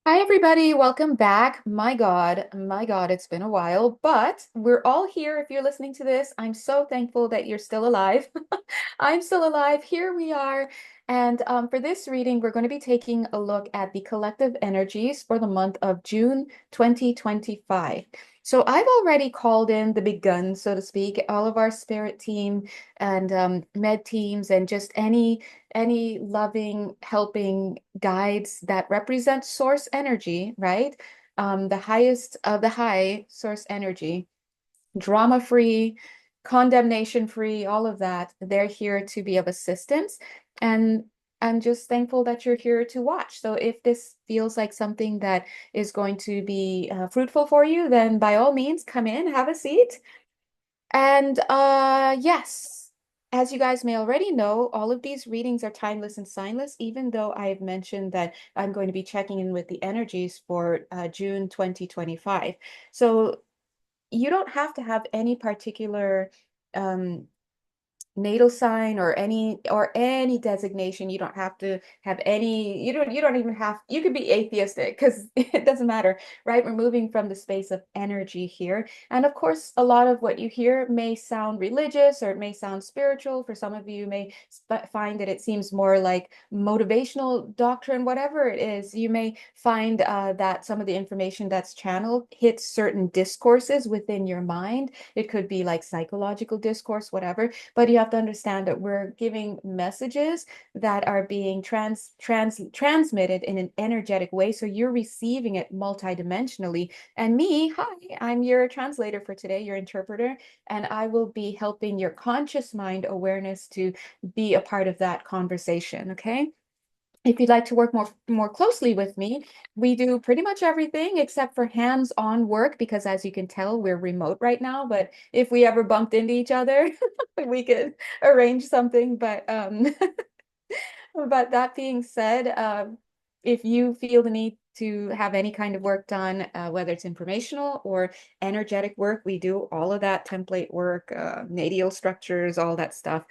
Hi, everybody. Welcome back. My God, it's been a while, but we're all here. If you're listening to this, I'm so thankful that you're still alive. I'm still alive. Here we are. And for this reading, we're going to be taking a look at the collective energies for the month of June 2025. So I've already called in the big guns, so to speak, all of our spirit team and med teams and just any loving, helping guides that represent source energy, right? The highest of the high source energy, drama free, condemnation free, all of that. They're here to be of assistance. And I'm just thankful that you're here to watch. So if this feels like something that is going to be fruitful for you, then by all means, come in, have a seat. And yes, as you guys may already know, all of these readings are timeless and signless, even though I've mentioned that I'm going to be checking in with the energies for June 2025. So you don't have to have any particular um, natal sign or any designation. You don't have to have any, you don't even have, you could be atheistic because it doesn't matter, right? We're moving from the space of energy here. And of course, a lot of what you hear may sound religious or it may sound spiritual. For some of you may find that it seems more like motivational doctrine. Whatever it is, you may find that some of the information that's channeled hits certain discourses within your mind. It could be like psychological discourse, whatever, but you have to understand that we're giving messages that are being transmitted in an energetic way. So you're receiving it multidimensionally. And me, hi, I'm your translator for today, your interpreter, and I will be helping your conscious mind awareness to be a part of that conversation. Okay. If you'd like to work more closely with me, we do pretty much everything except for hands-on work because as you can tell, we're remote right now. But if we ever bumped into each other, we could arrange something. But but that being said, if you feel the need to have any kind of work done, whether it's informational or energetic work, we do all of that template work, nadial structures, all that stuff.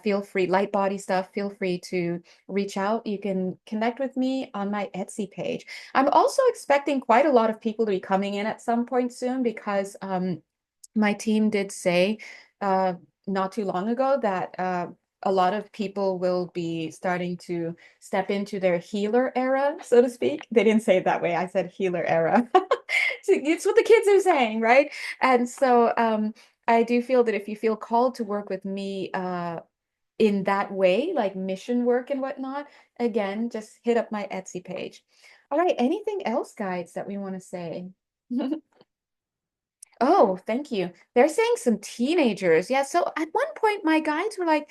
Feel free, light body stuff, feel free to reach out. You can connect with me on my Etsy page. I'm also expecting quite a lot of people to be coming in at some point soon because my team did say uh, not too long ago that a lot of people will be starting to step into their healer era, so to speak. They didn't say it that way. I said healer era. It's what the kids are saying, right? And so I do feel that if you feel called to work with me in that way, like mission work and whatnot, again, just hit up my Etsy page. All right, anything else, guides, that we want to say? Oh, thank you. They're saying some teenagers. Yeah, so at one point my guides were like,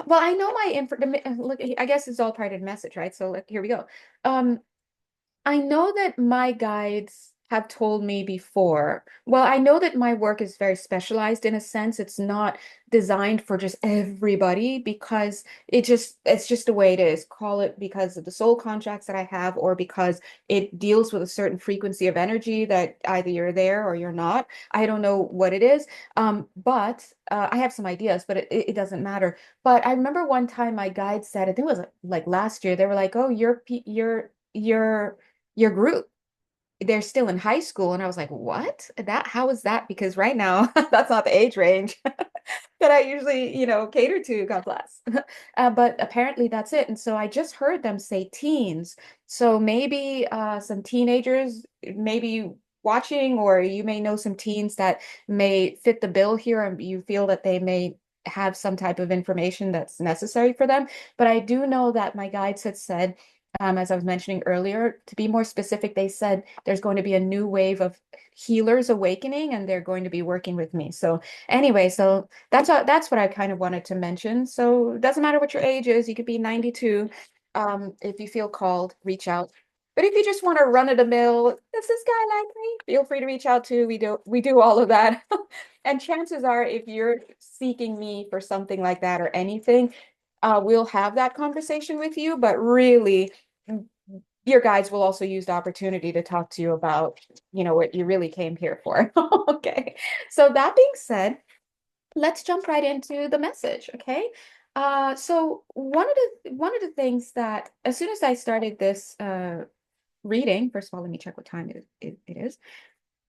well, I know my info, look, I guess it's all part of the message, right? So like, here we go. Um, I know that my guides have told me before. Well, I know that my work is very specialized in a sense. It's not designed for just everybody because it's just the way it is. Call it because of the soul contracts that I have or because it deals with a certain frequency of energy that either you're there or you're not. I don't know what it is. But I have some ideas, but it doesn't matter. But I remember one time my guide said, I think it was like last year, they were like, "Oh, your group, they're still in high school." And I was like, what? How is that? Because right now, that's not the age range that I usually, cater to, God bless. But apparently that's it. And so I just heard them say teens. So maybe some teenagers, maybe watching, or you may know some teens that may fit the bill here and you feel that they may have some type of information that's necessary for them. But I do know that my guides had said, as I was mentioning earlier, to be more specific, they said there's going to be a new wave of healers awakening and they're going to be working with me. So anyway, so that's what I kind of wanted to mention. So it doesn't matter what your age is, you could be 92. If you feel called, reach out. But if you just want to run of the mill, does this guy like me? Feel free to reach out too. We do all of that. And chances are, if you're seeking me for something like that or anything, we'll have that conversation with you. But really, your guides will also use the opportunity to talk to you about, what you really came here for. Okay. So that being said, let's jump right into the message, okay? So one of the things that as soon as I started this reading, first of all, let me check what time it is.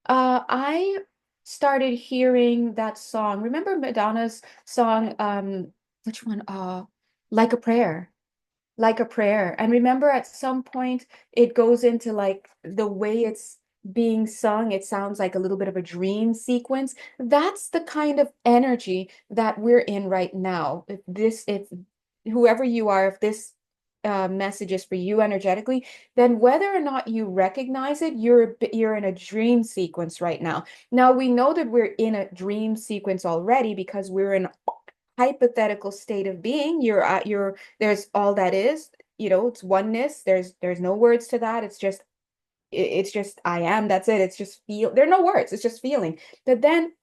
I started hearing that song. Remember Madonna's song, which one? Like a Prayer. Like a Prayer. And remember at some point it goes into like the way it's being sung, it sounds like a little bit of a dream sequence. That's the kind of energy that we're in right now. If whoever you are, if this message is for you energetically, then whether or not you recognize it, you're in a dream sequence right now. Now we know that we're in a dream sequence already because we're in hypothetical state of being. You're there's all that is, it's oneness. There's no words to that. It's just I am. That's it. It's just feel. There are no words. It's just feeling. But then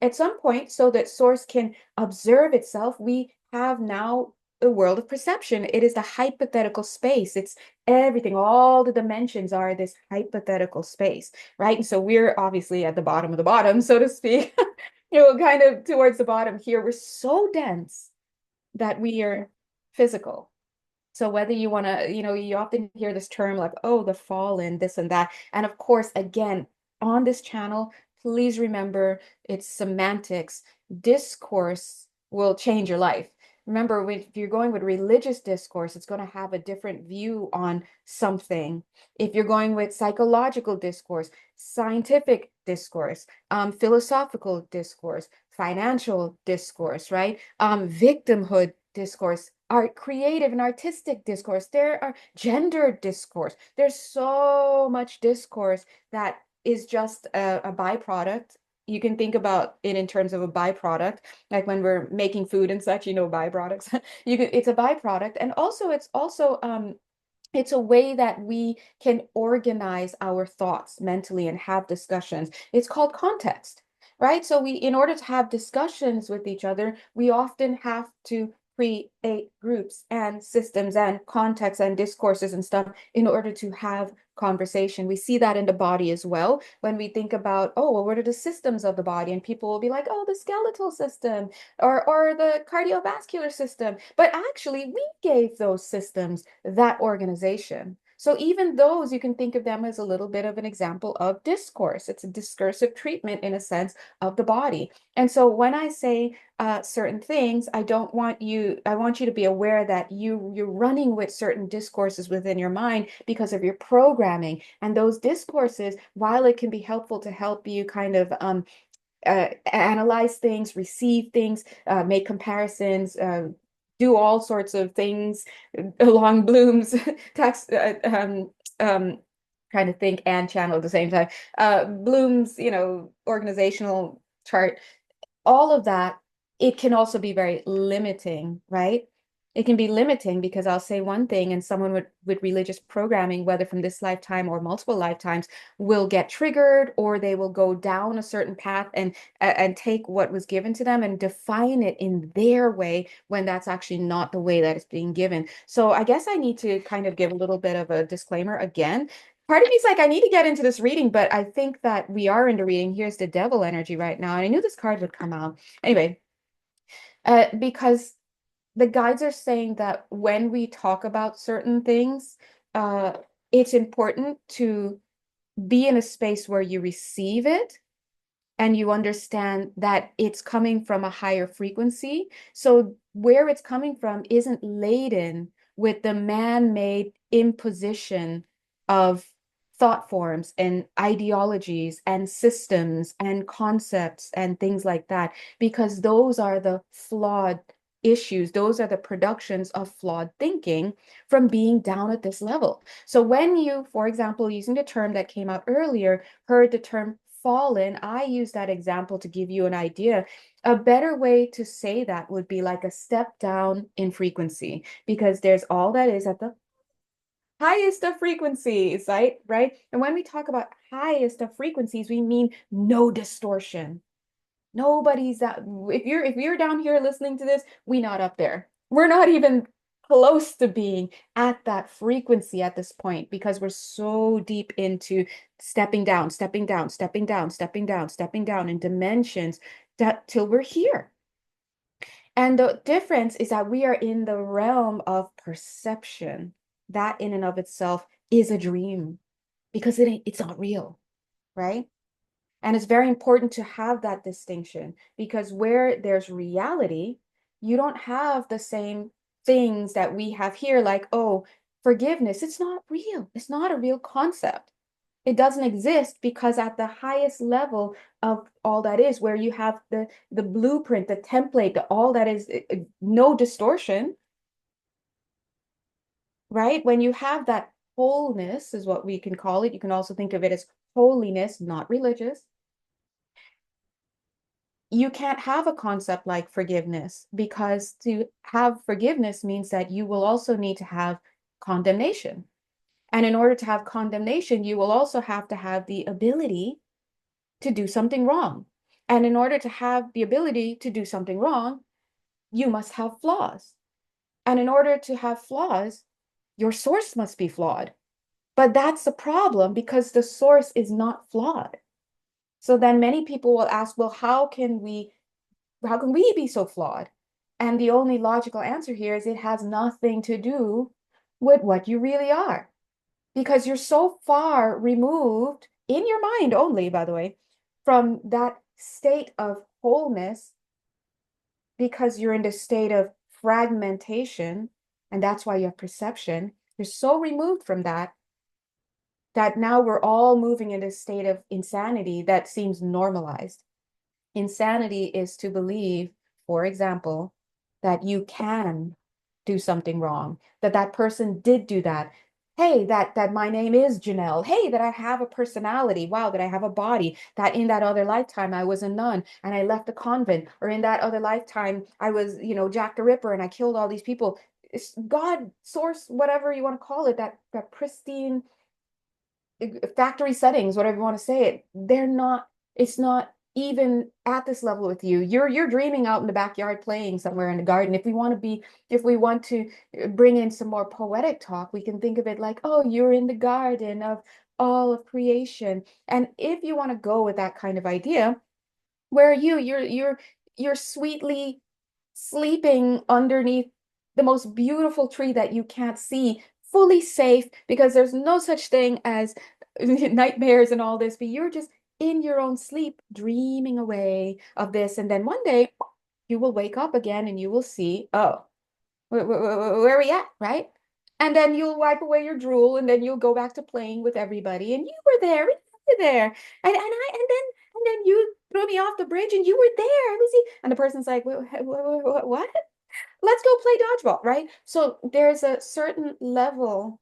at some point, so that source can observe itself, we have now the world of perception. It is the hypothetical space. It's everything. All the dimensions are this hypothetical space, right? And so we're obviously at the bottom of the bottom, so to speak. Kind of towards the bottom here. We're so dense that we are physical. So whether you want to, you often hear this term like, oh, the fallen, this and that. And of course, again, on this channel, please remember it's semantics. Discourse will change your life. Remember, if you're going with religious discourse, it's going to have a different view on something. If you're going with psychological discourse, scientific discourse, philosophical discourse, financial discourse, right? Victimhood discourse, art, creative and artistic discourse. There are gender discourse. There's so much discourse that is just a byproduct. You can think about it in terms of a byproduct, like when we're making food and such, byproducts. It's a byproduct, and also it's a way that we can organize our thoughts mentally and have discussions. It's called context, right? So in order to have discussions with each other, we often have to create groups and systems and contexts and discourses and stuff in order to have conversation. We see that in the body as well. When we think about, oh, well, what are the systems of the body? And people will be like, oh, the skeletal system or the cardiovascular system. But actually, we gave those systems that organization. So even those, you can think of them as a little bit of an example of discourse. It's a discursive treatment in a sense of the body. And so when I say certain things, I want you to be aware that you're running with certain discourses within your mind because of your programming. And those discourses, while it can be helpful to help you kind of analyze things, receive things, make comparisons, do all sorts of things along Bloom's tax trying to think and channel at the same time. Bloom's, organizational chart, all of that, it can also be very limiting, right? It can be limiting because I'll say one thing and someone with religious programming, whether from this lifetime or multiple lifetimes, will get triggered or they will go down a certain path and take what was given to them and define it in their way when that's actually not the way that it's being given. So I guess I need to kind of give a little bit of a disclaimer again. Part of me is like, I need to get into this reading, but I think that we are into reading. Here's the devil energy right now. And I knew this card would come out. Anyway, because the guides are saying that when we talk about certain things, uh, it's important to be in a space where you receive it and you understand that it's coming from a higher frequency. So where it's coming from isn't laden with the man-made imposition of thought forms and ideologies and systems and concepts and things like that, because those are the flawed issues. Those are the productions of flawed thinking from being down at this level. So when you, for example, using the term that came out earlier, heard the term fallen, I use that example to give you an idea. A better way to say that would be like a step down in frequency, because there's all that is at the highest of frequencies, right? Right. And when we talk about highest of frequencies, we mean no distortion. Nobody's that if you're down here listening to this, we not up there. We're not even close to being at that frequency at this point because we're so deep into stepping down, stepping down, stepping down, stepping down, stepping down in dimensions that till we're here. And the difference is that we are in the realm of perception. That in and of itself is a dream. because it's not real, right? And it's very important to have that distinction because where there's reality, you don't have the same things that we have here, like, oh, forgiveness. It's not real. It's not a real concept. It doesn't exist because at the highest level of all that is, where you have the blueprint, the template, all that is no distortion, right? When you have that wholeness, is what we can call it. You can also think of it as holiness, not religious. You can't have a concept like forgiveness because to have forgiveness means that you will also need to have condemnation. And in order to have condemnation, you will also have to have the ability to do something wrong. And in order to have the ability to do something wrong, you must have flaws. And in order to have flaws, your source must be flawed. But that's the problem because the source is not flawed. So then many people will ask, well, how can we be so flawed? And the only logical answer here is it has nothing to do with what you really are. Because you're so far removed in your mind only, by the way, from that state of wholeness because you're in the state of fragmentation. And that's why you have perception. You're so removed from that that now we're all moving in a state of insanity that seems normalized. Insanity is to believe, for example, that you can do something wrong, that that person did do that. Hey, that my name is Jonelle. Hey, that I have a personality. Wow, that I have a body. That in that other lifetime I was a nun and I left the convent, or in that other lifetime I was, Jack the Ripper and I killed all these people. It's God, source, whatever you want to call it, that pristine factory settings, whatever you want to say it, it's not even at this level with you. You're dreaming out in the backyard playing somewhere in the garden. If we want to bring in some more poetic talk, we can think of it like, oh, you're in the garden of all of creation. And if you want to go with that kind of idea, where are you? You're sweetly sleeping underneath the most beautiful tree that you can't see, fully safe, because there's no such thing as nightmares and all this, but you're just in your own sleep, dreaming away of this. And then one day you will wake up again and you will see, oh, where are we at, right? And then you'll wipe away your drool and then you'll go back to playing with everybody. And you were there, you were there. And then you threw me off the bridge and you were there. I was and the person's like, what? Let's go play dodgeball, right? So there's a certain level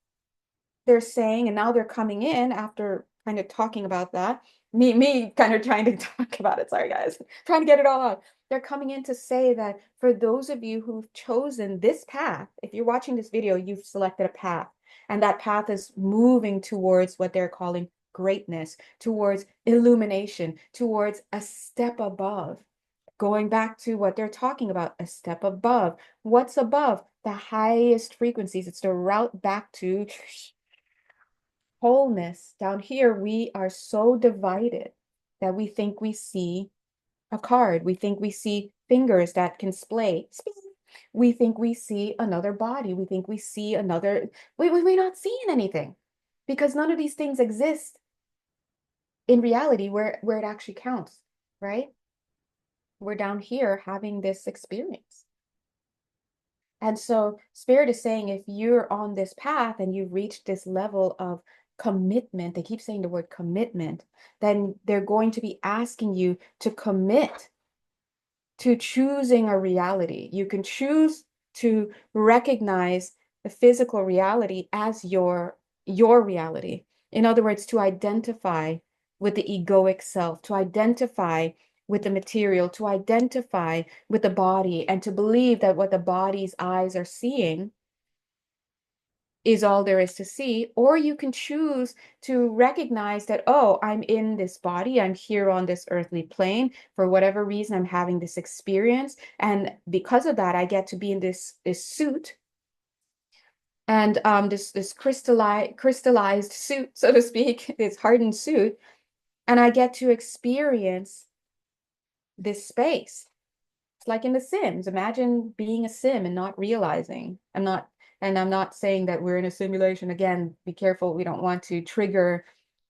they're saying, and now they're coming in after kind of talking about that. Me kind of trying to talk about it. Sorry, guys, trying to get it all out. They're coming in to say that for those of you who've chosen this path, if you're watching this video, you've selected a path, and that path is moving towards what they're calling greatness, towards illumination, towards a step above. Going back to what they're talking about, a step above. What's above? The highest frequencies. It's the route back to wholeness. Down here, we are so divided that we think we see a card. We think we see fingers that can splay. We think we see another body. We think we see another. We're not seeing anything because none of these things exist in reality where it actually counts, right? We're down here having this experience. And so Spirit is saying if you're on this path and you've reached this level of commitment, they keep saying the word commitment, then they're going to be asking you to commit to choosing a reality. You can choose to recognize the physical reality as your reality. In other words, to identify with the egoic self, to identify with the material, to identify with the body, and to believe that what the body's eyes are seeing is all there is to see. Or you can choose to recognize that, oh, I'm in this body, I'm here on this earthly plane. For whatever reason, I'm having this experience. And because of that, I get to be in this suit and this crystallized suit, so to speak, this hardened suit, and I get to experience this space. It's like in The Sims. Imagine being a sim and not realizing. I'm not saying that we're in a simulation. Again, be careful. We don't want to trigger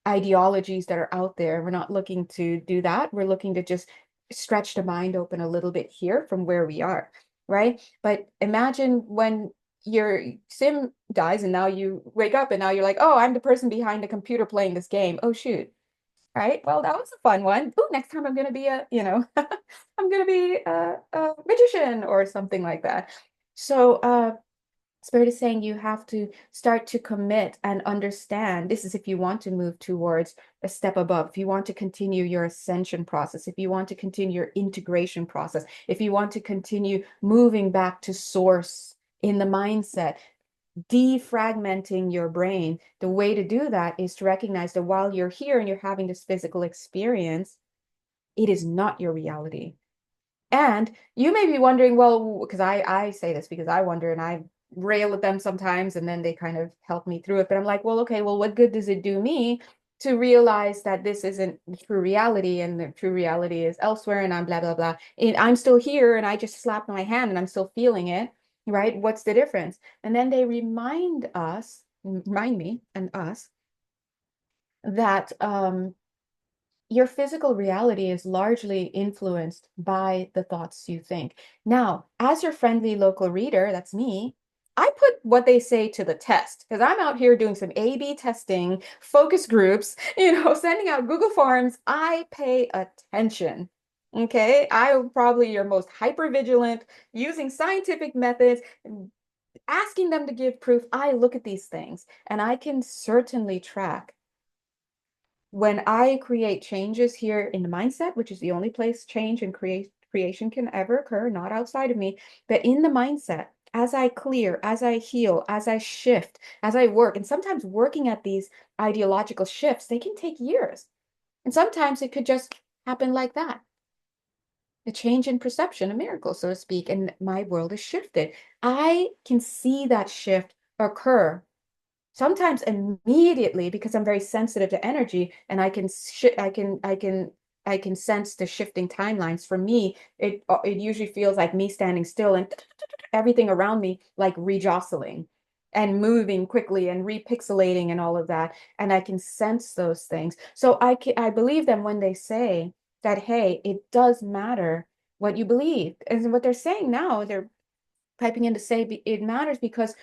ideologies that are out there. We're not looking to do that. We're looking to just stretch the mind open a little bit here from where we are, right? But imagine when your sim dies and now you wake up and now you're like, oh, I'm the person behind the computer playing this game. Oh, shoot. Right. Well, that was a fun one. Oh, next time I'm going to be I'm going to be a magician or something like that. So, Spirit is saying you have to start to commit and understand. This is if you want to move towards a step above, if you want to continue your ascension process, if you want to continue your integration process, if you want to continue moving back to source in the mindset, defragmenting your brain. The way to do that is to recognize that while you're here and you're having this physical experience, it is not your reality. And you may be wondering, well, because I say this because I wonder and I rail at them sometimes and then they kind of help me through it. But I'm like, well, okay, well, what good does it do me to realize that this isn't the true reality and the true reality is elsewhere and I'm blah, blah, blah. And I'm still here and I just slapped my hand and I'm still feeling it, right? What's the difference? And then they remind me and us that your physical reality is largely influenced by the thoughts you think. Now, as your friendly local reader, that's me, I put what they say to the test because I'm out here doing some A/B testing, focus groups, sending out Google Forms. I pay attention. Okay. I'm probably your most hyper vigilant, using scientific methods, asking them to give proof. I look at these things and I can certainly track when I create changes here in the mindset, which is the only place change and creation can ever occur, not outside of me, but in the mindset, as I clear, as I heal, as I shift, as I work, and sometimes working at these ideological shifts, they can take years. And sometimes it could just happen like that. A change in perception, a miracle, so to speak, and my world is shifted. I can see that shift occur sometimes immediately because I'm very sensitive to energy and I can sense the shifting timelines. For me, it usually feels like me standing still and everything around me like rejostling and moving quickly and repixelating and all of that. And I can sense those things. So I believe them when they say that, hey, it does matter what you believe. And what they're saying now, they're piping in to say it matters because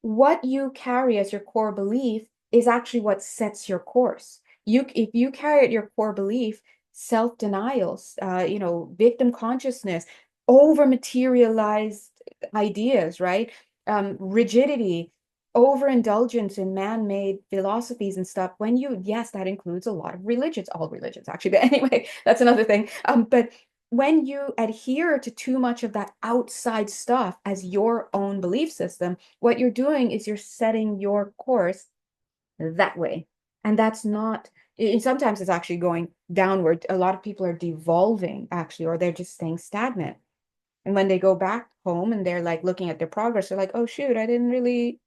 what you carry as your core belief is actually what sets your course. If you carry at your core belief, self-denials, victim consciousness, over materialized ideas, right? Rigidity, overindulgence in man-made philosophies and stuff. Yes, that includes a lot of religions, all religions actually, but anyway, that's another thing. But when you adhere to too much of that outside stuff as your own belief system, what you're doing is you're setting your course that way. And that's not, and sometimes it's actually going downward. A lot of people are devolving actually, or they're just staying stagnant. And when they go back home and they're like looking at their progress, they're like, oh, shoot, I didn't really,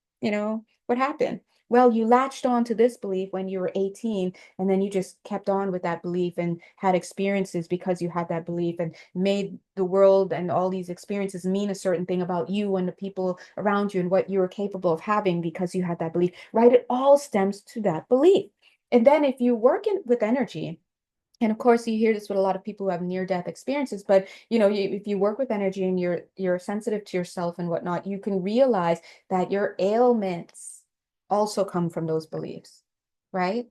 what happened? Well, you latched on to this belief when you were 18, and then you just kept on with that belief and had experiences because you had that belief and made the world and all these experiences mean a certain thing about you and the people around you and what you were capable of having because you had that belief, right? It all stems to that belief. And then if you work with energy, and of course you hear this with a lot of people who have near death experiences, but if you work with energy and you're sensitive to yourself and whatnot, you can realize that your ailments also come from those beliefs, right?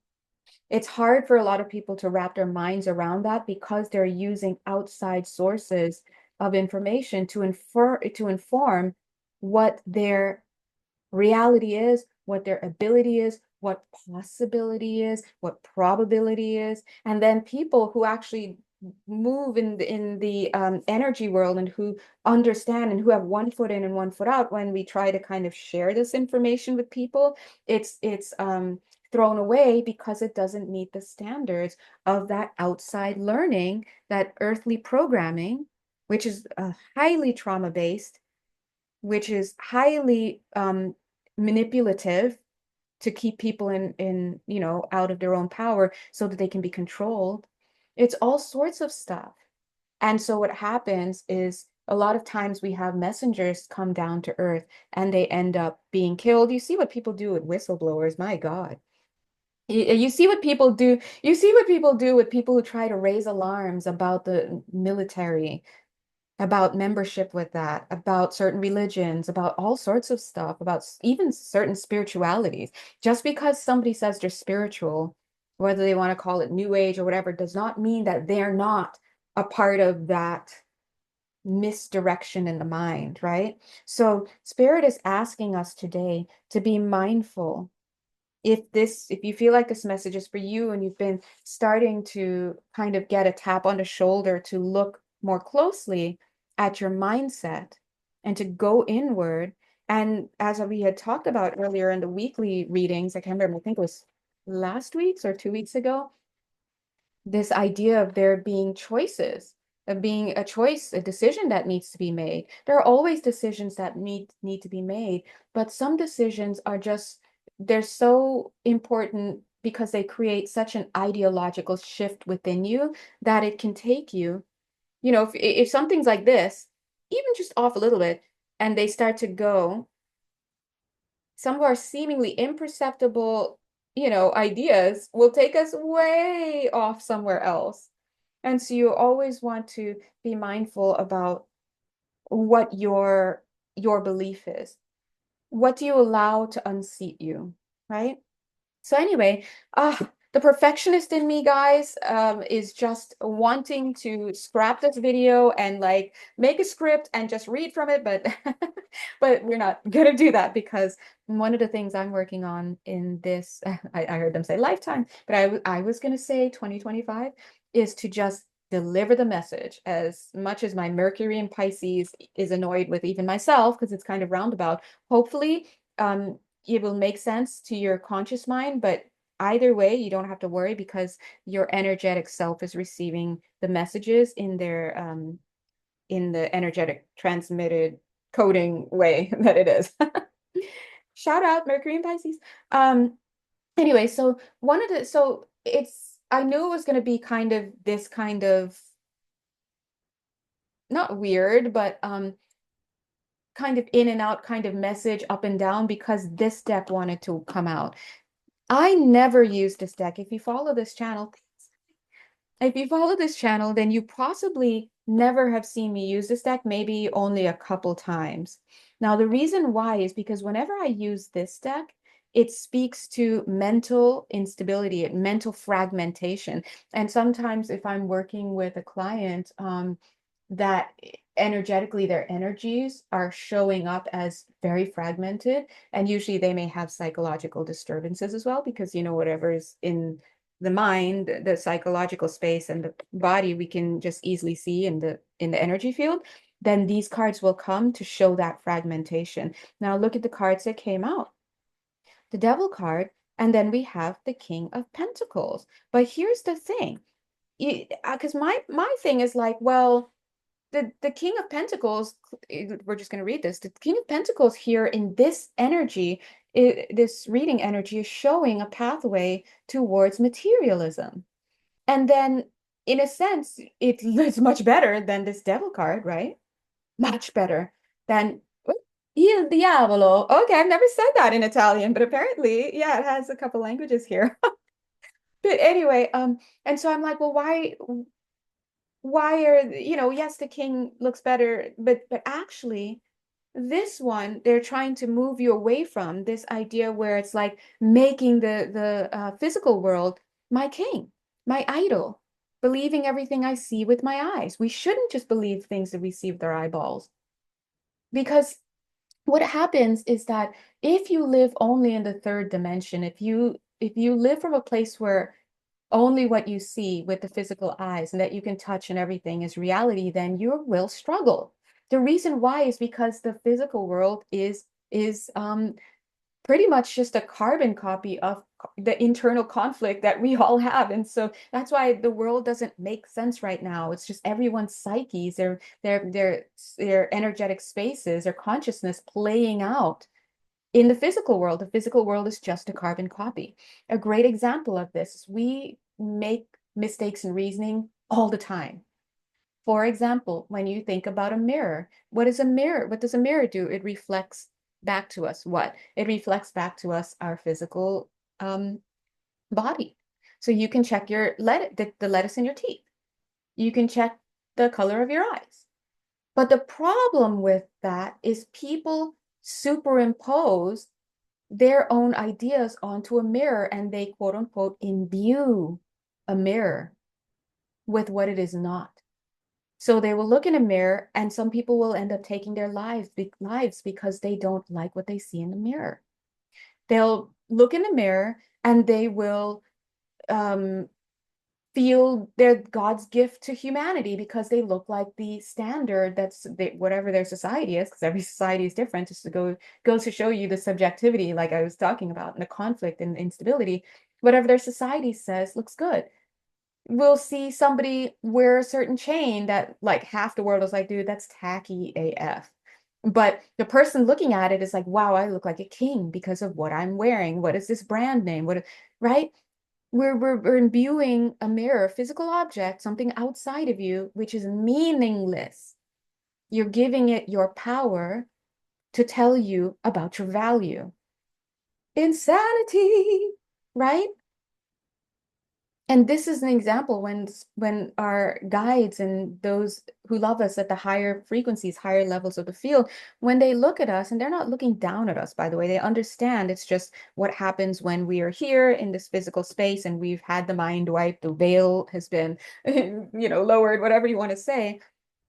It's hard for a lot of people to wrap their minds around that because they're using outside sources of information to inform what their reality is, what their ability is, what possibility is, what probability is. And then people who actually move in the energy world and who understand and who have one foot in and one foot out, when we try to kind of share this information with people, it's thrown away because it doesn't meet the standards of that outside learning, that earthly programming, which is highly trauma based, which is highly manipulative to keep people in out of their own power so that they can be controlled. It's all sorts of stuff. And so what happens is a lot of times we have messengers come down to earth and they end up being killed. You see what people do with whistleblowers, my God. You see what people do. You see what people do with people who try to raise alarms about the military, about membership with that, about certain religions, about all sorts of stuff, about even certain spiritualities. Just because somebody says they're spiritual, whether they want to call it New Age or whatever, does not mean that they're not a part of that misdirection in the mind, right? So, Spirit is asking us today to be mindful. If you feel like this message is for you and you've been starting to kind of get a tap on the shoulder to look more closely at your mindset and to go inward, and as we had talked about earlier in the weekly readings, I can't remember, I think it was last week's or 2 weeks ago, this idea of there being choices, of being a choice, a decision that needs to be made. There are always decisions that need to be made, but some decisions are just, they're so important because they create such an ideological shift within you that it can take you, if something's like this, even just off a little bit, and they start to go, some of our seemingly imperceptible, ideas will take us way off somewhere else. And so you always want to be mindful about what your belief is. What do you allow to unseat you, right? So anyway, the perfectionist in me, guys, is just wanting to scrap this video and like make a script and just read from it, but but we're not gonna do that because one of the things I'm working on in this, I heard them say lifetime, but I was gonna say 2025 is to just deliver the message as much as my Mercury in Pisces is annoyed with even myself because it's kind of roundabout. Hopefully, it will make sense to your conscious mind, but either way, you don't have to worry because your energetic self is receiving the messages in the energetic transmitted coding way that it is. Shout out Mercury and Pisces. Um, anyway, so it's I knew it was going to be kind of this kind of not weird, but kind of in and out kind of message up and down because this deck wanted to come out. I never use this deck. If you follow this channel, then you possibly never have seen me use this deck, maybe only a couple times. Now, the reason why is because whenever I use this deck, it speaks to mental instability, mental fragmentation. And sometimes if I'm working with a client, that energetically their energies are showing up as very fragmented, and usually they may have psychological disturbances as well because whatever's in the mind, the psychological space, and the body we can just easily see in the energy field. Then these cards will come to show that fragmentation. Now look at the cards that came out. The Devil card, and then we have the King of Pentacles. But here's the thing, because my thing is like, well, the King of Pentacles, we're just going to read this. The King of Pentacles here in this energy, this reading energy is showing a pathway towards materialism. And then, in a sense, it's much better than this Devil card, right? Much better than Il Diavolo. Okay, I've never said that in Italian, but apparently, yeah, it has a couple languages here. But anyway, and so I'm like, well, why are yes, the king looks better, but actually this one they're trying to move you away from this idea where it's like making the physical world my king, my idol, believing everything I see with my eyes. We shouldn't just believe things that we see with our eyeballs, because what happens is that if you live only in the third dimension, if you live from a place where only what you see with the physical eyes and that you can touch and everything is reality, then you will struggle. The reason why is because the physical world is pretty much just a carbon copy of the internal conflict that we all have. And so that's why the world doesn't make sense right now. It's just everyone's psyches, their energetic spaces, their consciousness playing out in the physical world. The physical world is just a carbon copy. A great example of this is we make mistakes in reasoning all the time. For example, when you think about a mirror, what is a mirror? What does a mirror do? It reflects back to us what? It reflects back to us our physical um, body. So you can check the lettuce in your teeth. You can check the color of your eyes. But the problem with that is people superimpose their own ideas onto a mirror and they quote unquote imbue a mirror with what it is not. So they will look in a mirror and some people will end up taking their lives because they don't like what they see in the mirror. They'll look in the mirror and they will um, feel they're God's gift to humanity because they look like the standard whatever their society is, because every society is different, just to goes to show you the subjectivity, like I was talking about, and the conflict and instability. Whatever their society says looks good. We'll see somebody wear a certain chain that like half the world is like, dude, that's tacky AF. But the person looking at it is like, wow, I look like a king because of what I'm wearing. What is this brand name? Right? We're imbuing a mirror, a physical object, something outside of you, which is meaningless. You're giving it your power to tell you about your value. Insanity, right? And this is an example when our guides and those who love us at the higher frequencies, higher levels of the field, when they look at us, and they're not looking down at us, by the way, they understand it's just what happens when we are here in this physical space and we've had the mind wiped, the veil has been, lowered, whatever you want to say,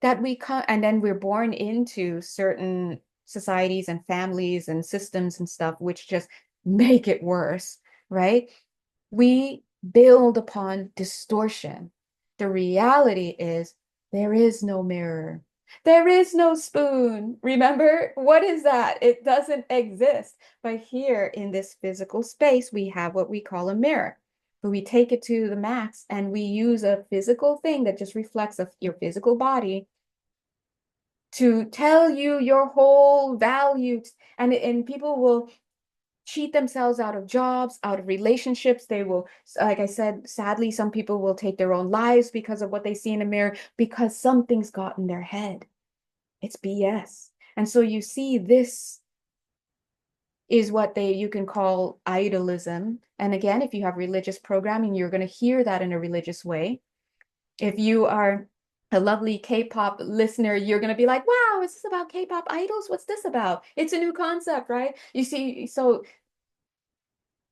that we come and then we're born into certain societies and families and systems and stuff, which just make it worse, right? We build upon distortion. The reality is there is no mirror. There is no spoon. Remember, what is that? It doesn't exist. But here in this physical space, we have what we call a mirror. But we take it to the max and we use a physical thing that just reflects of your physical body to tell you your whole value. And people will cheat themselves out of jobs, out of relationships. They will, like I said, sadly, some people will take their own lives because of what they see in a mirror because something's got in their head. It's BS. And so you see, this is what you can call idolism. And again, if you have religious programming, you're going to hear that in a religious way. If you are a lovely K-pop listener, you're going to be like, wow, is this about K-pop idols? What's this about? It's a new concept, right? You see, so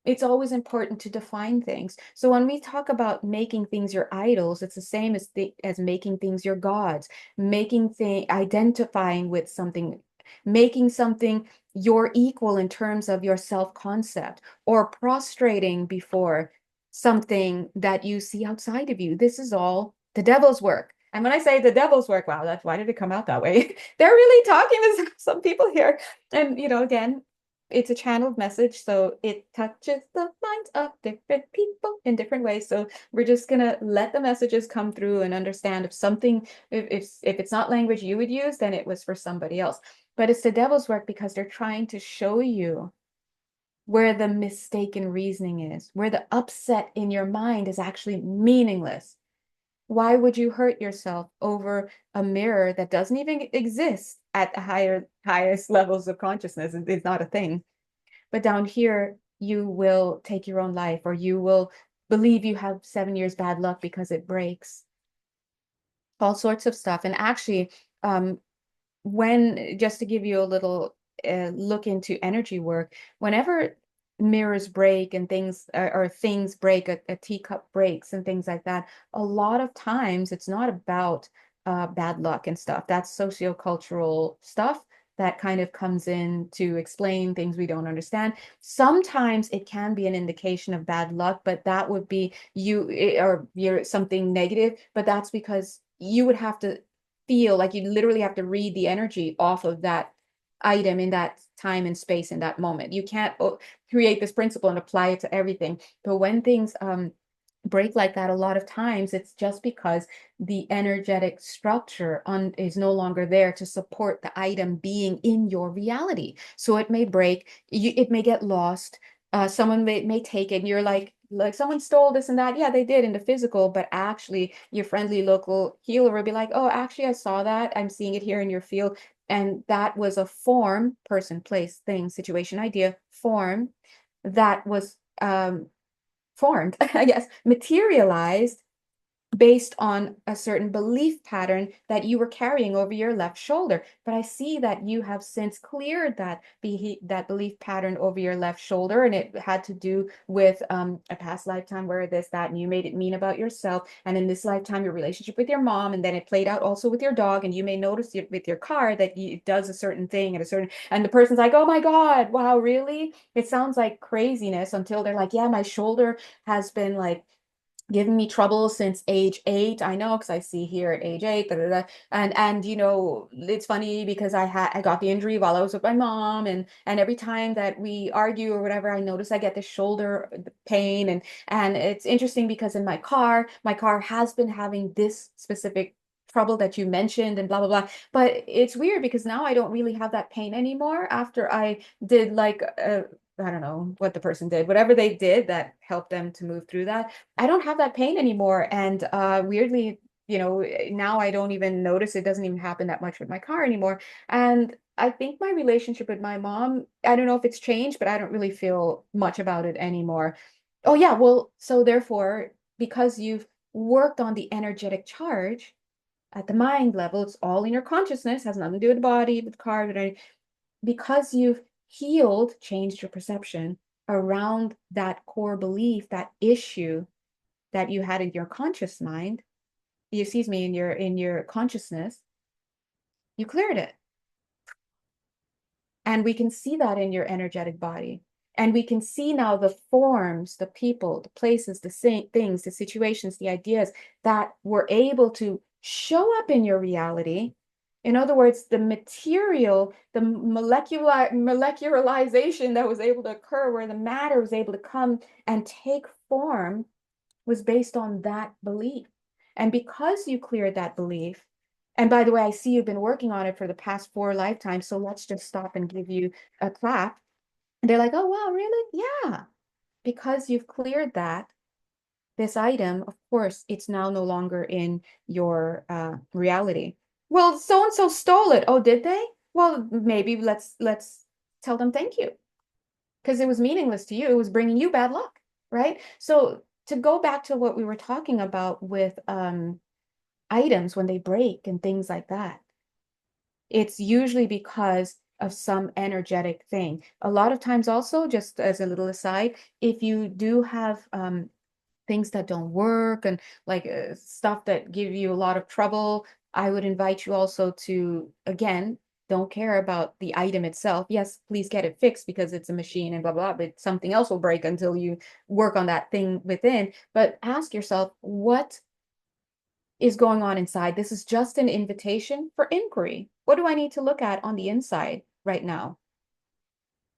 it's always important to define things. So when we talk about making things your idols, it's the same as making things your gods, identifying with something, making something your equal in terms of your self-concept, or prostrating before something that you see outside of you. This is all the devil's work. And when I say the devil's work, wow, why did it come out that way? They're really talking to some people here. And, again, it's a channeled message, so it touches the minds of different people in different ways. So we're just gonna let the messages come through and understand if it's not language you would use, then it was for somebody else. But it's the devil's work because they're trying to show you where the mistaken reasoning is, where the upset in your mind is actually meaningless. Why would you hurt yourself over a mirror that doesn't even exist at the highest levels of consciousness? It's not a thing. But down here, you will take your own life, or you will believe you have 7 years bad luck because it breaks. All sorts of stuff. And actually, um, just to give you a little look into energy work, whenever mirrors break and things break, a teacup breaks and things like that, a lot of times it's not about bad luck and stuff. That's sociocultural stuff that kind of comes in to explain things we don't understand. Sometimes it can be an indication of bad luck, but that would be or you're something negative, but that's because you would have to feel like you literally have to read the energy off of that item in that time and space in that moment. You can't create this principle and apply it to everything. But when things break like that, a lot of times it's just because the energetic structure is no longer there to support the item being in your reality. So it may break, it may get lost. Someone may take it, and you're like someone stole this and that. Yeah, they did in the physical, but actually your friendly local healer will be like, oh, actually, I saw that. I'm seeing it here in your field. And that was a form, person, place, thing, situation, idea, form that was formed, I guess, materialized based on a certain belief pattern that you were carrying over your left shoulder. But I see that you have since cleared that belief pattern over your left shoulder, and it had to do with a past lifetime where this, that, and you made it mean about yourself. And in this lifetime, your relationship with your mom, and then it played out also with your dog. And you may notice with your car that it does a certain thing at a certain, and the person's like, oh my God, wow, really? It sounds like craziness until they're like, yeah, my shoulder has been like giving me trouble since age 8. I know because I see here at age 8, da, da, da. And it's funny because I got the injury while I was with my mom, and every time that we argue or whatever, I notice I get the shoulder pain, and it's interesting because in my car has been having this specific trouble that you mentioned and blah blah blah. But it's weird because now I don't really have that pain anymore after I did like I don't know what the person did, whatever they did that helped them to move through that. I don't have that pain anymore. And weirdly, now I don't even notice it doesn't even happen that much with my car anymore. And I think my relationship with my mom, I don't know if it's changed, but I don't really feel much about it anymore. Oh, yeah. Well, so therefore, because you've worked on the energetic charge at the mind level, it's all in your consciousness, has nothing to do with the body, with the car, because you've healed, changed your perception around that core belief, that issue that you had in your conscious mind, excuse me, in your consciousness, you cleared it. And we can see that in your energetic body. And we can see now the forms, the people, the places, the things, the situations, the ideas that were able to show up in your reality. In other words, the material, the molecularization that was able to occur, where the matter was able to come and take form, was based on that belief. And because you cleared that belief, and by the way, I see you've been working on it for the past 4 lifetimes, so let's just stop and give you a clap. And they're like, oh, wow, really? Yeah. Because you've cleared that, this item, of course, it's now no longer in your reality. Well, so and so stole it. Oh, did they? Well, maybe let's tell them thank you because it was meaningless to you. It was bringing you bad luck, right? So to go back to what we were talking about with items when they break and things like that, it's usually because of some energetic thing. A lot of times also, just as a little aside, if you do have things that don't work and like stuff that give you a lot of trouble, I would invite you also to, again, don't care about the item itself. Yes, please get it fixed because it's a machine and blah, blah, blah, but something else will break until you work on that thing within. But ask yourself, what is going on inside? This is just an invitation for inquiry. What do I need to look at on the inside right now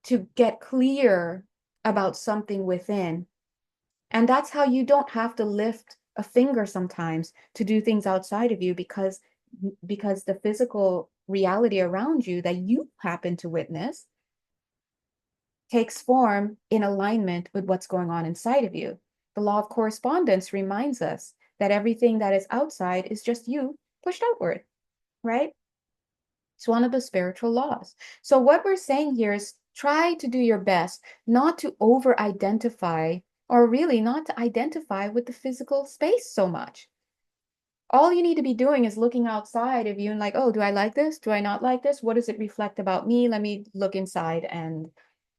to get clear about something within? And that's how you don't have to lift a finger sometimes to do things outside of you because the physical reality around you that you happen to witness takes form in alignment with what's going on inside of you. The law of correspondence reminds us that everything that is outside is just you pushed outward, right? It's one of the spiritual laws. So what we're saying here is try to do your best not to over-identify, or really not to identify with the physical space so much. All you need to be doing is looking outside of you and like, oh, do I like this? Do I not like this? What does it reflect about me? Let me look inside and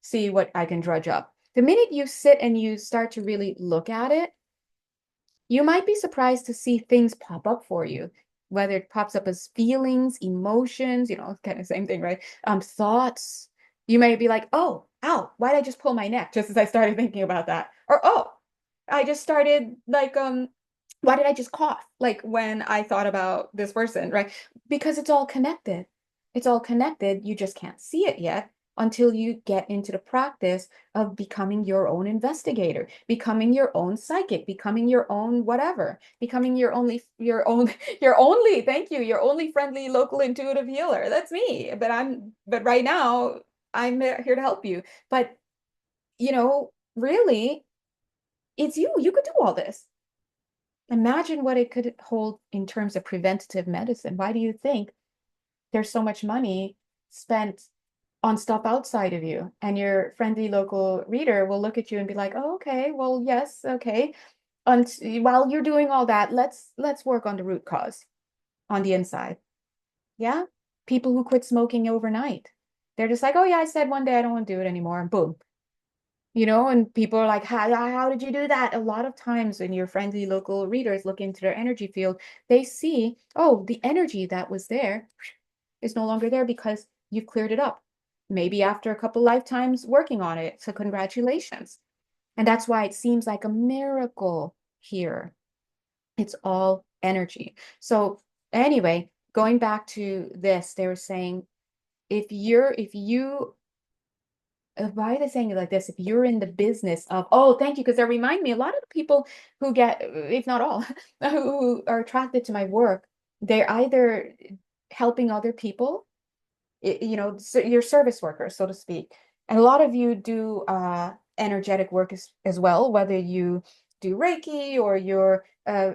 see what I can drudge up. The minute you sit and you start to really look at it, you might be surprised to see things pop up for you, whether it pops up as feelings, emotions, kind of same thing, right? Thoughts. You may be like, oh, ow, why did I just pull my neck? Just as I started thinking about that. Or, oh, I just started like, why did I just cough? Like when I thought about this person, right? Because it's all connected. It's all connected. You just can't see it yet until you get into the practice of becoming your own investigator, becoming your own psychic, becoming your own whatever, becoming thank you, your only friendly local intuitive healer. That's me. But right now I'm here to help you. But really, it's you. You could do all this. Imagine what it could hold in terms of preventative medicine. Why do you think there's so much money spent on stuff outside of you. And your friendly local reader will look at you and be like, oh, okay, well, yes, okay. And while you're doing all that, let's work on the root cause on the inside. Yeah. People who quit smoking overnight. They're just like, oh yeah, I said one day I don't want to do it anymore, and boom. And people are like, how did you do that? A lot of times when your friendly local readers look into their energy field, they see, oh, the energy that was there is no longer there because you've cleared it up. Maybe after a couple lifetimes working on it. So congratulations. And that's why it seems like a miracle here. It's all energy. So anyway, going back to this, they were saying if you why are they saying it like this? If you're in the business of, oh, thank you, because they remind me a lot of the people who get, if not all, who are attracted to my work, they're either helping other people, so you're service workers, so to speak. And a lot of you do energetic work as well, whether you do Reiki or you're a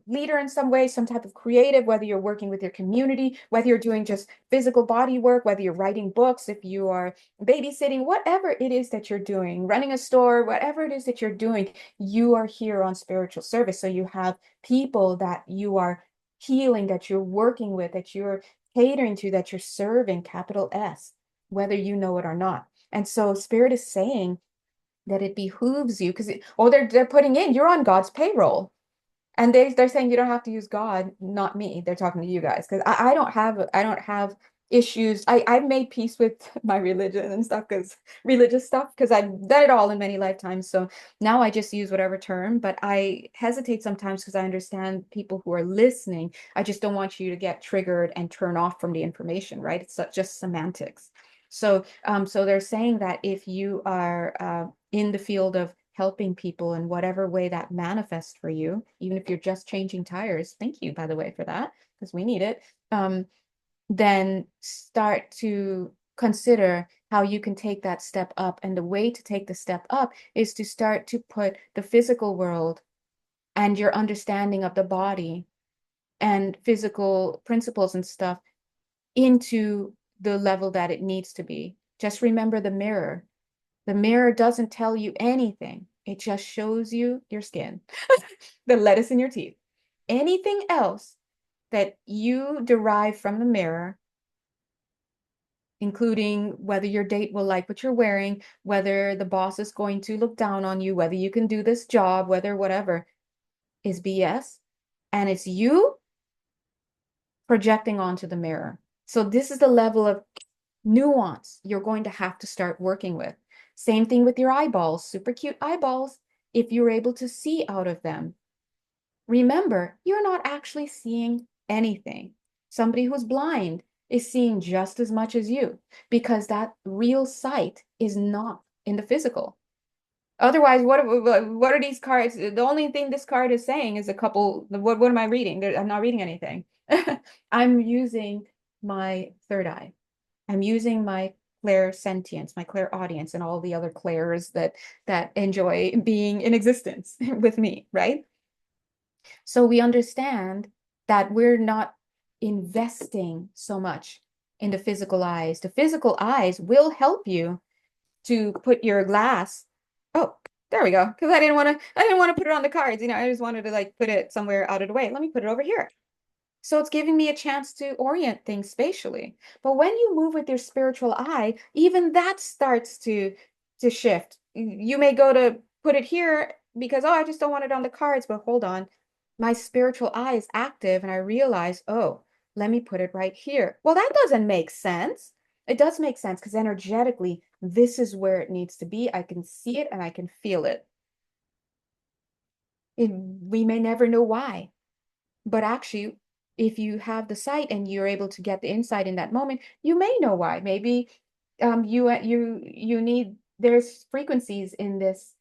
leader in some way, some type of creative, whether you're working with your community, whether you're doing just physical body work, whether you're writing books, if you are babysitting, whatever it is that you're doing, running a store, whatever it is that you're doing, you are here on spiritual service. So you have people that you are healing, that you're working with, that you're catering to, that you're serving, capital S, whether you know it or not. And so Spirit is saying that it behooves you because, they're putting in, you're on God's payroll. And they're saying you don't have to use God, not me. They're talking to you guys because I don't have issues. I've made peace with my religion and stuff because religious stuff because I've done it all in many lifetimes. So now I just use whatever term, but I hesitate sometimes because I understand people who are listening. I just don't want you to get triggered and turn off from the information, right? It's just semantics. So they're saying that if you are in the field of helping people in whatever way that manifests for you, even if you're just changing tires. Thank you, by the way, for that, because we need it. Then start to consider how you can take that step up. And the way to take the step up is to start to put the physical world and your understanding of the body and physical principles and stuff into the level that it needs to be. Just remember the mirror. The mirror doesn't tell you anything. It just shows you your skin, the lettuce in your teeth. Anything else that you derive from the mirror, including whether your date will like what you're wearing, whether the boss is going to look down on you, whether you can do this job, whether whatever, is BS. And it's you projecting onto the mirror. So this is the level of nuance you're going to have to start working with. Same thing with your eyeballs, super cute eyeballs, if you're able to see out of them. Remember, you're not actually seeing anything. Somebody who's blind is seeing just as much as you because that real sight is not in the physical. Otherwise, what are these cards? The only thing this card is saying is a couple. What am I reading? I'm not reading anything. I'm using my third eye. I'm using my clairsentience, my clairaudience, and all the other clairs that enjoy being in existence with me, right? So we understand that we're not investing so much in the physical eyes. The physical eyes will help you to put your glass. Oh, there we go. Because I didn't want to put it on the cards. I just wanted to like put it somewhere out of the way. Let me put it over here. So it's giving me a chance to orient things spatially. But when you move with your spiritual eye, even that starts to shift. You may go to put it here because, oh, I just don't want it on the cards, but hold on. My spiritual eye is active and I realize, oh, let me put it right here. Well, that doesn't make sense. It does make sense because energetically, this is where it needs to be. I can see it and I can feel it. We may never know why. But actually, if you have the sight and you're able to get the insight in that moment, you may know why. Maybe you need there's frequencies in this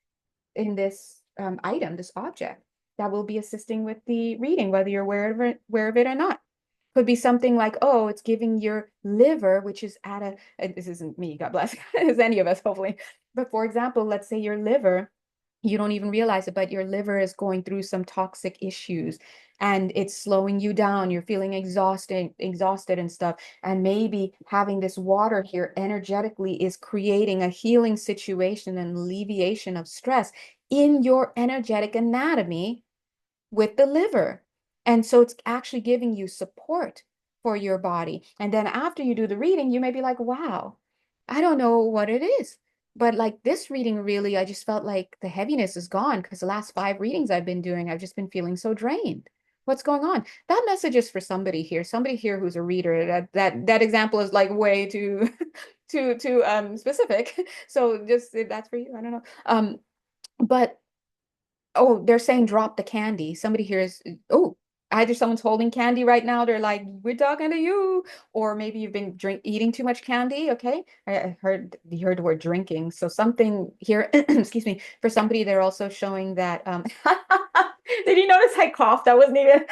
item, this object that will be assisting with the reading, whether you're aware of it or not. Could be something like, oh, it's giving your liver, which is at this isn't me, God bless, is any of us, hopefully. But for example, let's say your liver You don't even realize it, but your liver is going through some toxic issues and it's slowing you down. You're feeling exhausted and stuff. And maybe having this water here energetically is creating a healing situation and alleviation of stress in your energetic anatomy with the liver. And so it's actually giving you support for your body. And then after you do the reading, you may be like, wow, I don't know what it is. But like this reading, really, I just felt like the heaviness is gone because the last 5 readings I've been doing, I've just been feeling so drained. What's going on? That message is for somebody here who's a reader. That example is like way too too specific. So just if that's for you, I don't know. But oh, they're saying drop the candy. Somebody here is, oh, either someone's holding candy right now. They're like, we're talking to you. Or maybe you've been eating too much candy. Okay. I heard, you heard the word drinking. So something here, excuse me, for somebody, they're also showing that, did you notice I coughed? That wasn't even,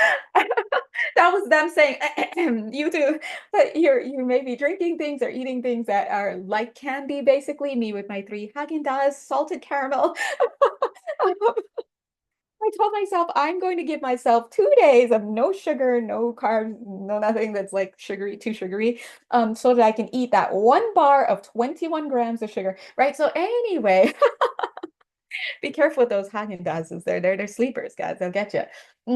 that was them saying, you too. But you may be drinking things or eating things that are like candy, basically. Me with my 3 Haagen-Dazs salted caramel. I told myself I'm going to give myself 2 days of no sugar, no carbs, no nothing that's like sugary, too sugary, so that I can eat that 1 bar of 21 grams of sugar, right? So anyway, be careful with those Haagen-Dazs. They're sleepers, guys. They'll get you.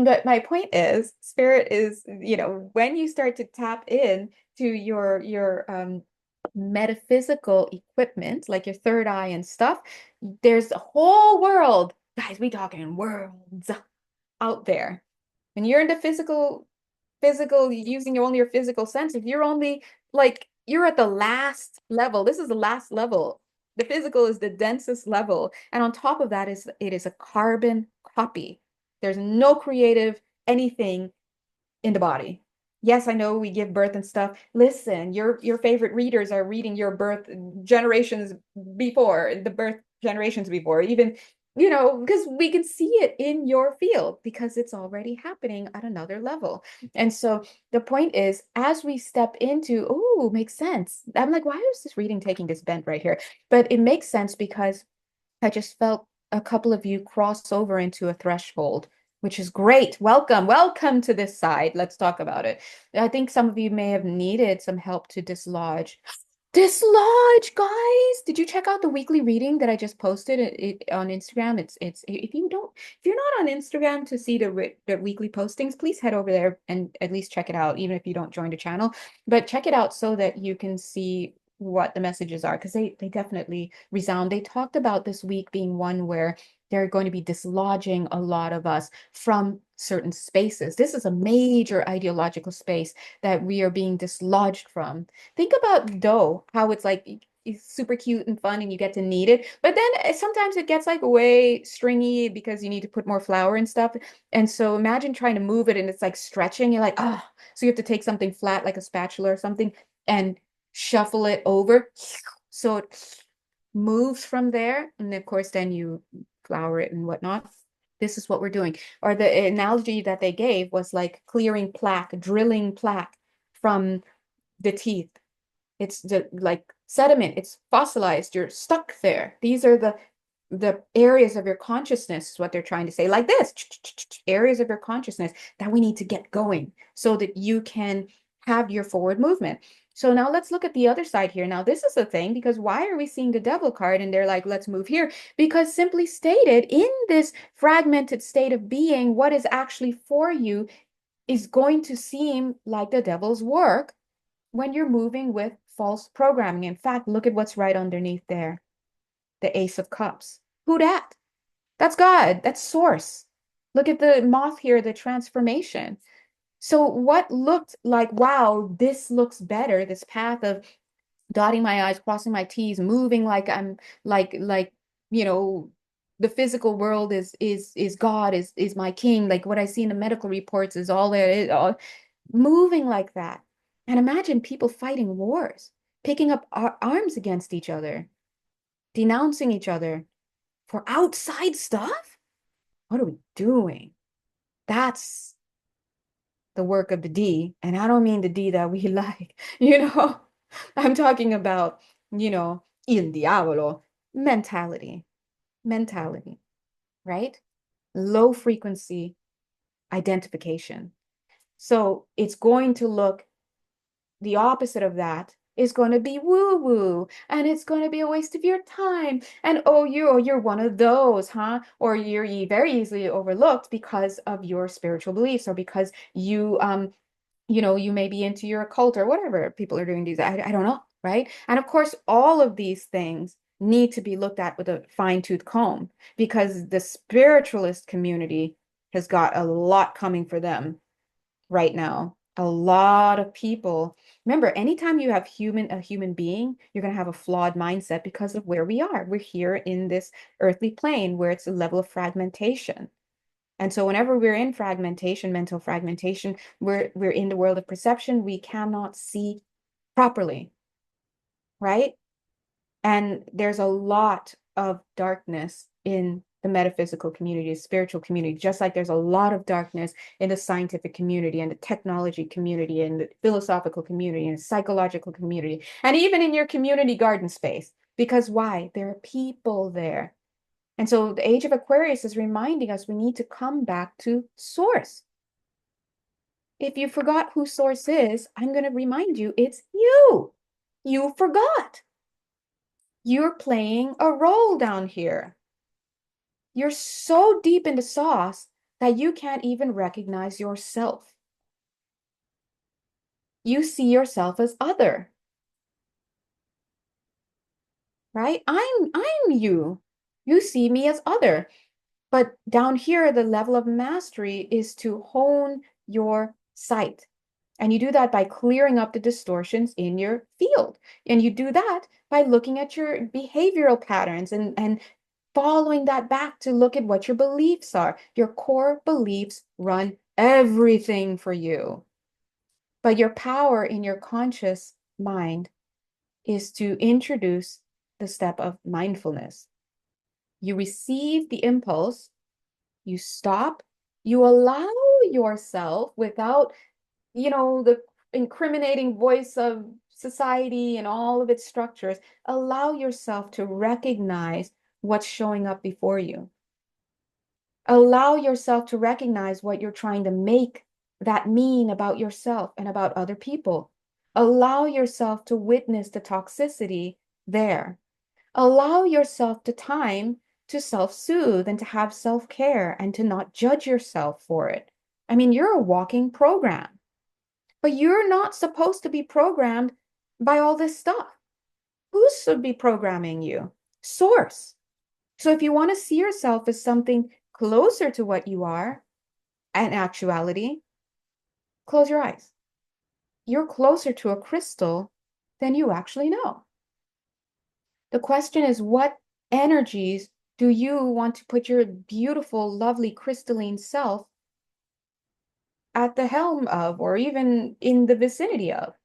But my point is, spirit is, when you start to tap in to your metaphysical equipment, like your third eye and stuff, there's a whole world. Guys, we talking worlds out there. And you're into physical, using only your physical senses, you're only like you're at the last level. This is the last level. The physical is the densest level. And on top of that is it is a carbon copy. There's no creative anything in the body. Yes, I know we give birth and stuff. Listen, your favorite readers are reading your birth generations before, the birth generations before, even, because we can see it in your field because it's already happening at another level. And so the point is, as we step into, oh, makes sense. I'm like, why is this reading taking this bent right here? But it makes sense because I just felt a couple of you cross over into a threshold, which is great. Welcome, welcome to this side. Let's talk about it. I think some of you may have needed some help to dislodge. Dislodge, guys. Did you check out the weekly reading that I just posted on Instagram? It's if you're not on Instagram to see the weekly postings, please head over there and at least check it out, even if you don't join the channel. But check it out so that you can see what the messages are, because they definitely resound. They talked about this week being one where they're going to be dislodging a lot of us from certain spaces. This is a major ideological space that we are being dislodged from. Think about dough, how it's like it's super cute and fun and you get to knead it, but then sometimes it gets like way stringy because you need to put more flour and stuff. And so imagine trying to move it and it's like stretching. You're like, oh, so you have to take something flat like a spatula or something and shuffle it over so it moves from there. And of course, then you flour it and whatnot. This is what we're doing. Or the analogy that they gave was like clearing plaque, drilling plaque from the teeth. It's like sediment, it's fossilized, you're stuck there. These are the areas of your consciousness, is what they're trying to say, like this, areas of your consciousness that we need to get going so that you can have your forward movement. So now let's look at the other side here. Now, this is the thing, because why are we seeing the devil card and they're like, let's move here? Because simply stated, in this fragmented state of being, what is actually for you is going to seem like the devil's work when you're moving with false programming. In fact, look at what's right underneath there. The Ace of Cups. Who dat? That's God. That's source. Look at the moth here, the transformation. So what looked like, wow, this looks better, this path of dotting my I's, crossing my T's, moving like I'm like, you know, the physical world is God, is my king. Like what I see in the medical reports is all there is, all, moving like that. And imagine people fighting wars, picking up arms against each other, denouncing each other for outside stuff. What are we doing? That's the work of the D. And I don't mean the D that we like, I'm talking about, il diavolo mentality, mentality. right? Low frequency identification. So it's going to look the opposite of that is going to be woo woo, and it's going to be a waste of your time. And oh, you're one of those, huh? Or you're very easily overlooked because of your spiritual beliefs, or because you may be into your occult or whatever people are doing these. I don't know, right? And of course, all of these things need to be looked at with a fine-tooth comb, because the spiritualist community has got a lot coming for them right now. A lot of people. Remember, anytime you have a human being, you're going to have a flawed mindset because of where we are. We're here in this earthly plane where it's a level of fragmentation. And so whenever we're in fragmentation, mental fragmentation, we're in the world of perception, we cannot see properly, right? And there's a lot of darkness in the metaphysical community, the spiritual community, just like there's a lot of darkness in the scientific community and the technology community and the philosophical community and the psychological community, and even in your community garden space. Because why? There are people there. And so the age of Aquarius is reminding us we need to come back to source. If you forgot who source is, I'm going to remind you it's you. You forgot. You're playing a role down here. You're so deep in the sauce that you can't even recognize yourself. You see yourself as other, right? I'm you. You see me as other. But down here, the level of mastery is to hone your sight. And you do that by clearing up the distortions in your field. And you do that by looking at your behavioral patterns and following that back to look at what your beliefs are. Your core beliefs run everything for you. But your power in your conscious mind is to introduce the step of mindfulness. You receive the impulse, you stop, you allow yourself without, the incriminating voice of society and all of its structures, allow yourself to recognize what's showing up before you. Allow yourself to recognize what you're trying to make that mean about yourself and about other people. Allow yourself to witness the toxicity there. Allow yourself the time to self-soothe and to have self-care and to not judge yourself for it. I mean, you're a walking program, but you're not supposed to be programmed by all this stuff. Who should be programming you? Source. So if you want to see yourself as something closer to what you are in actuality, close your eyes. You're closer to a crystal than you actually know. The question is, what energies do you want to put your beautiful, lovely, crystalline self at the helm of, or even in the vicinity of?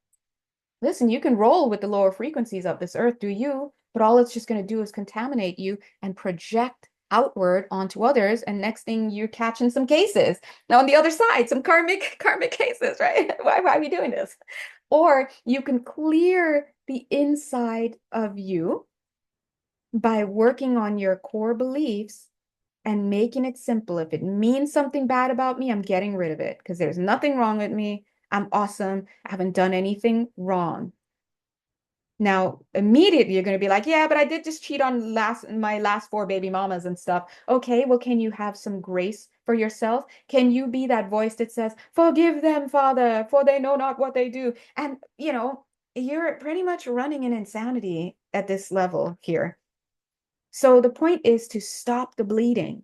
Listen, you can roll with the lower frequencies of this earth, do you? But all it's just going to do is contaminate you and project outward onto others. And next thing you're catching some cases. Now on the other side, some karmic cases, right? Why are we doing this? Or you can clear the inside of you by working on your core beliefs and making it simple. If it means something bad about me, I'm getting rid of it because there's nothing wrong with me. I'm awesome. I haven't done anything wrong. Now, immediately you're going to be like, yeah, but I did just cheat on my last four baby mamas and stuff. Okay, well, can you have some grace for yourself? Can you be that voice that says, forgive them, Father, for they know not what they do? And, you're pretty much running an insanity at this level here. So the point is to stop the bleeding.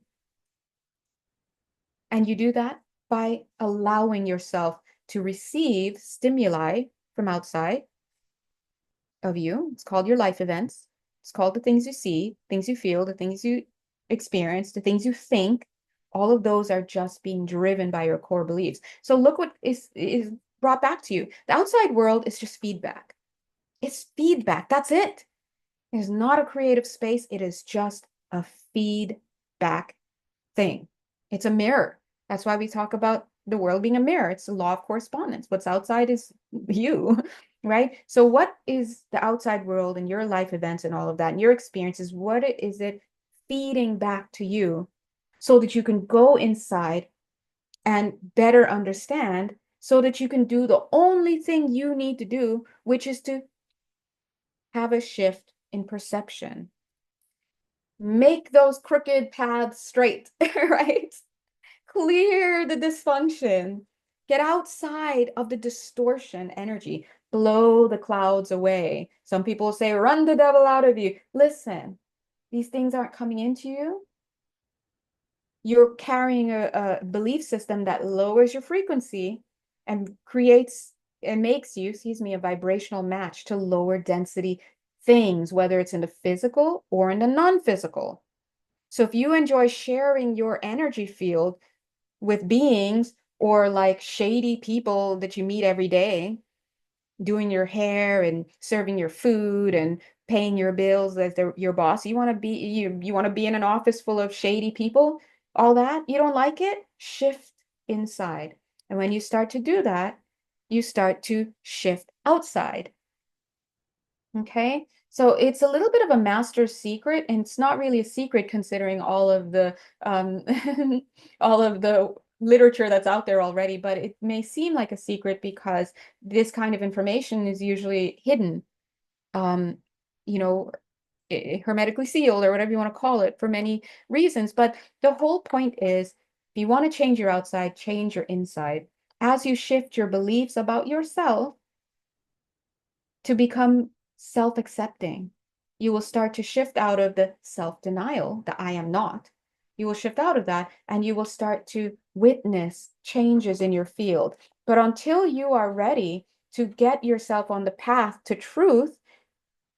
And you do that by allowing yourself to receive stimuli from outside of you. It's called your life events. It's called the things you see, things you feel, the things you experience, the things you think. All of those are just being driven by your core beliefs. So look what is brought back to you. The outside world is just feedback. It's feedback. That's it. It is not a creative space. It is just a feedback thing. It's a mirror. That's why we talk about the world being a mirror. It's the law of correspondence. What's outside is you, right? So what is the outside world and your life events and all of that and your experiences? What is it feeding back to you so that you can go inside and better understand, so that you can do the only thing you need to do, which is to have a shift in perception. Make those crooked paths straight, right? Clear the dysfunction. Get outside of the distortion energy. Blow the clouds away. Some people say, run the devil out of you. Listen, these things aren't coming into you. You're carrying a belief system that lowers your frequency and creates and makes you, excuse me, a vibrational match to lower density things, whether it's in the physical or in the non-physical. So if you enjoy sharing your energy field with beings or like shady people that you meet every day, doing your hair and serving your food and paying your bills as your boss, you want to be in an office full of shady people, all that, you don't like it, shift inside. And when you start to do that, you start to shift outside. Okay, so it's a little bit of a master secret, and it's not really a secret considering all of the um, all of the literature that's out there already, but it may seem like a secret because this kind of information is usually hidden, um, you know, hermetically sealed or whatever you want to call it for many reasons. But the whole point is, if you want to change your outside, change your inside. As you shift your beliefs about yourself to become self-accepting. You will start to shift out of the self-denial, the I am not. You will shift out of that and you will start to witness changes in your field. But until you are ready to get yourself on the path to truth,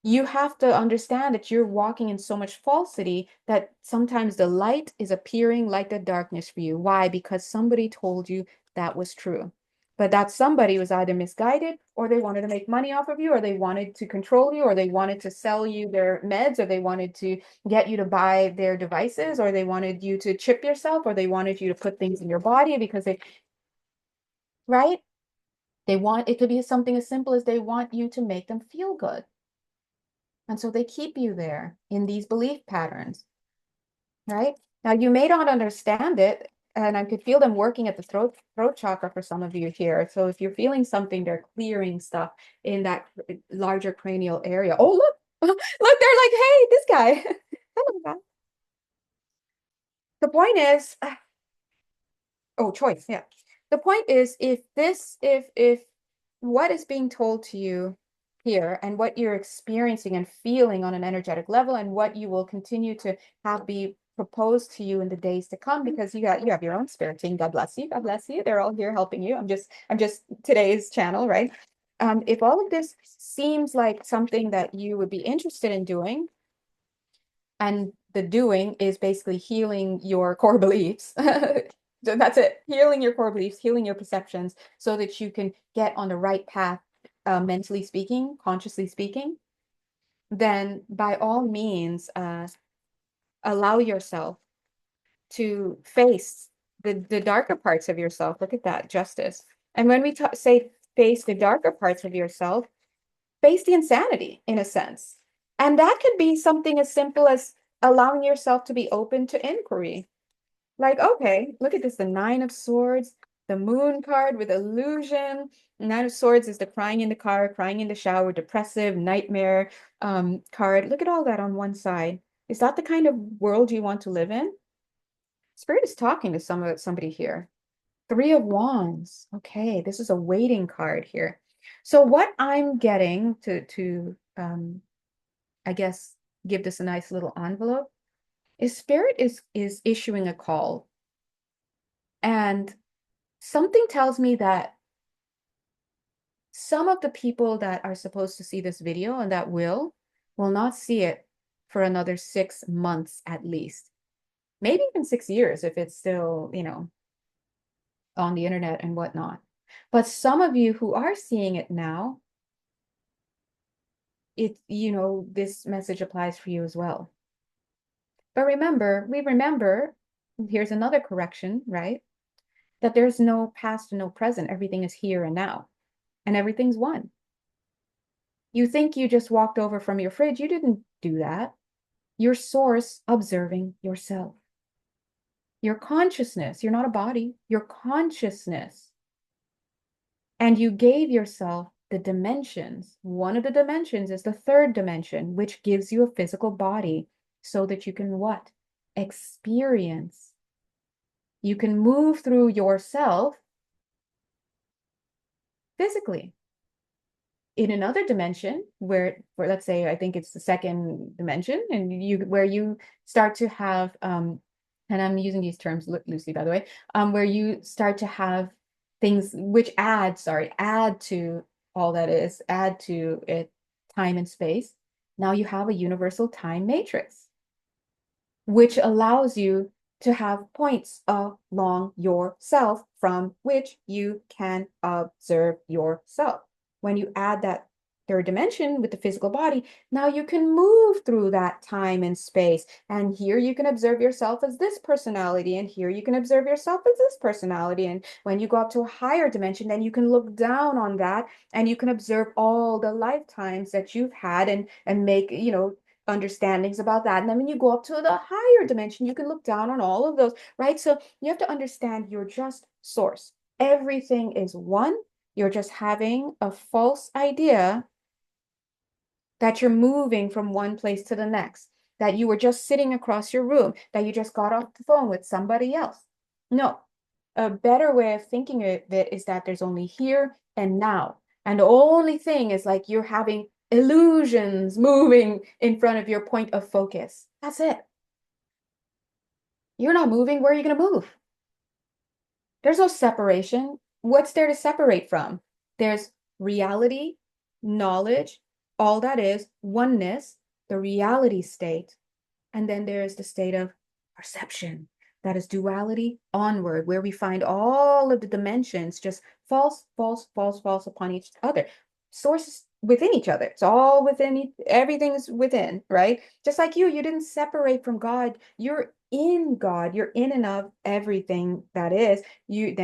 you have to understand that you're walking in so much falsity that sometimes the light is appearing like the darkness for you. Why? Because somebody told you that was true. But that somebody was either misguided, or they wanted to make money off of you, or they wanted to control you, or they wanted to sell you their meds, or they wanted to get you to buy their devices, or they wanted you to chip yourself, or they wanted you to put things in your body because they, right? They want it could be something as simple as they want you to make them feel good. And so they keep you there in these belief patterns, right? Now, you may not understand it, and I could feel them working at the throat chakra for some of you here. So if you're feeling something, they're clearing stuff in that larger cranial area. Oh, look, look, they're like, hey, this guy. Hello, guy. The point is, oh, choice. Yeah. The point is, if what is being told to you here and what you're experiencing and feeling on an energetic level and what you will continue to have be proposed to you in the days to come, because you have your own spirit team. God bless you. God bless you. They're all here helping you. I'm just today's channel, right? If all of this seems like something that you would be interested in doing, and the doing is basically healing your core beliefs. So that's it. Healing your core beliefs, healing your perceptions so that you can get on the right path, mentally speaking, consciously speaking. Then by all means, allow yourself to face the darker parts of yourself. Look at that, justice. And when we say face the darker parts of yourself, face the insanity in a sense. And that could be something as simple as allowing yourself to be open to inquiry. Like, okay, look at this, the Nine of Swords, the Moon card with illusion. Nine of Swords is the crying in the car, crying in the shower, depressive, nightmare card. Look at all that on one side. Is that the kind of world you want to live in? Spirit is talking to somebody here. Three of Wands. Okay, this is a waiting card here. So what I'm getting to I guess give this a nice little envelope is Spirit is issuing a call, and something tells me that some of the people that are supposed to see this video and that will not see it for another 6 months at least, maybe even 6 years if it's still, on the internet and whatnot. But some of you who are seeing it now, this message applies for you as well. But remember, here's another correction, right? That there's no past and no present. Everything is here and now, and everything's one. You think you just walked over from your fridge. You didn't do that. Your source observing yourself. Your consciousness, you're not a body, your consciousness. And you gave yourself the dimensions. One of the dimensions is the third dimension, which gives you a physical body so that you can what? Experience. You can move through yourself physically. In another dimension where let's say I think it's the second dimension and you where you start to have and I'm using these terms loosely by the way, where you start to have things which add to all that is, add to it time and space. Now you have a universal time matrix which allows you to have points along yourself from which you can observe yourself. When you add that third dimension with the physical body, now you can move through that time and space. And here you can observe yourself as this personality, and here you can observe yourself as this personality. And when you go up to a higher dimension, then you can look down on that and you can observe all the lifetimes that you've had and make, understandings about that. And then when you go up to the higher dimension, you can look down on all of those, right? So you have to understand you're just source. Everything is one. You're just having a false idea that you're moving from one place to the next, that you were just sitting across your room, that you just got off the phone with somebody else. No, a better way of thinking of it is that there's only here and now. And the only thing is like you're having illusions moving in front of your point of focus. That's it. You're not moving. Where are you going to move? There's no separation. What's there to separate from? There's reality, knowledge, all that is oneness, the reality state. And then there's the state of perception. That is duality onward, where we find all of the dimensions just false, false, false, false upon each other. Sources within each other. It's all within, everything is within, right? Just like you didn't separate from God. You're in God. You're in and of everything that is. You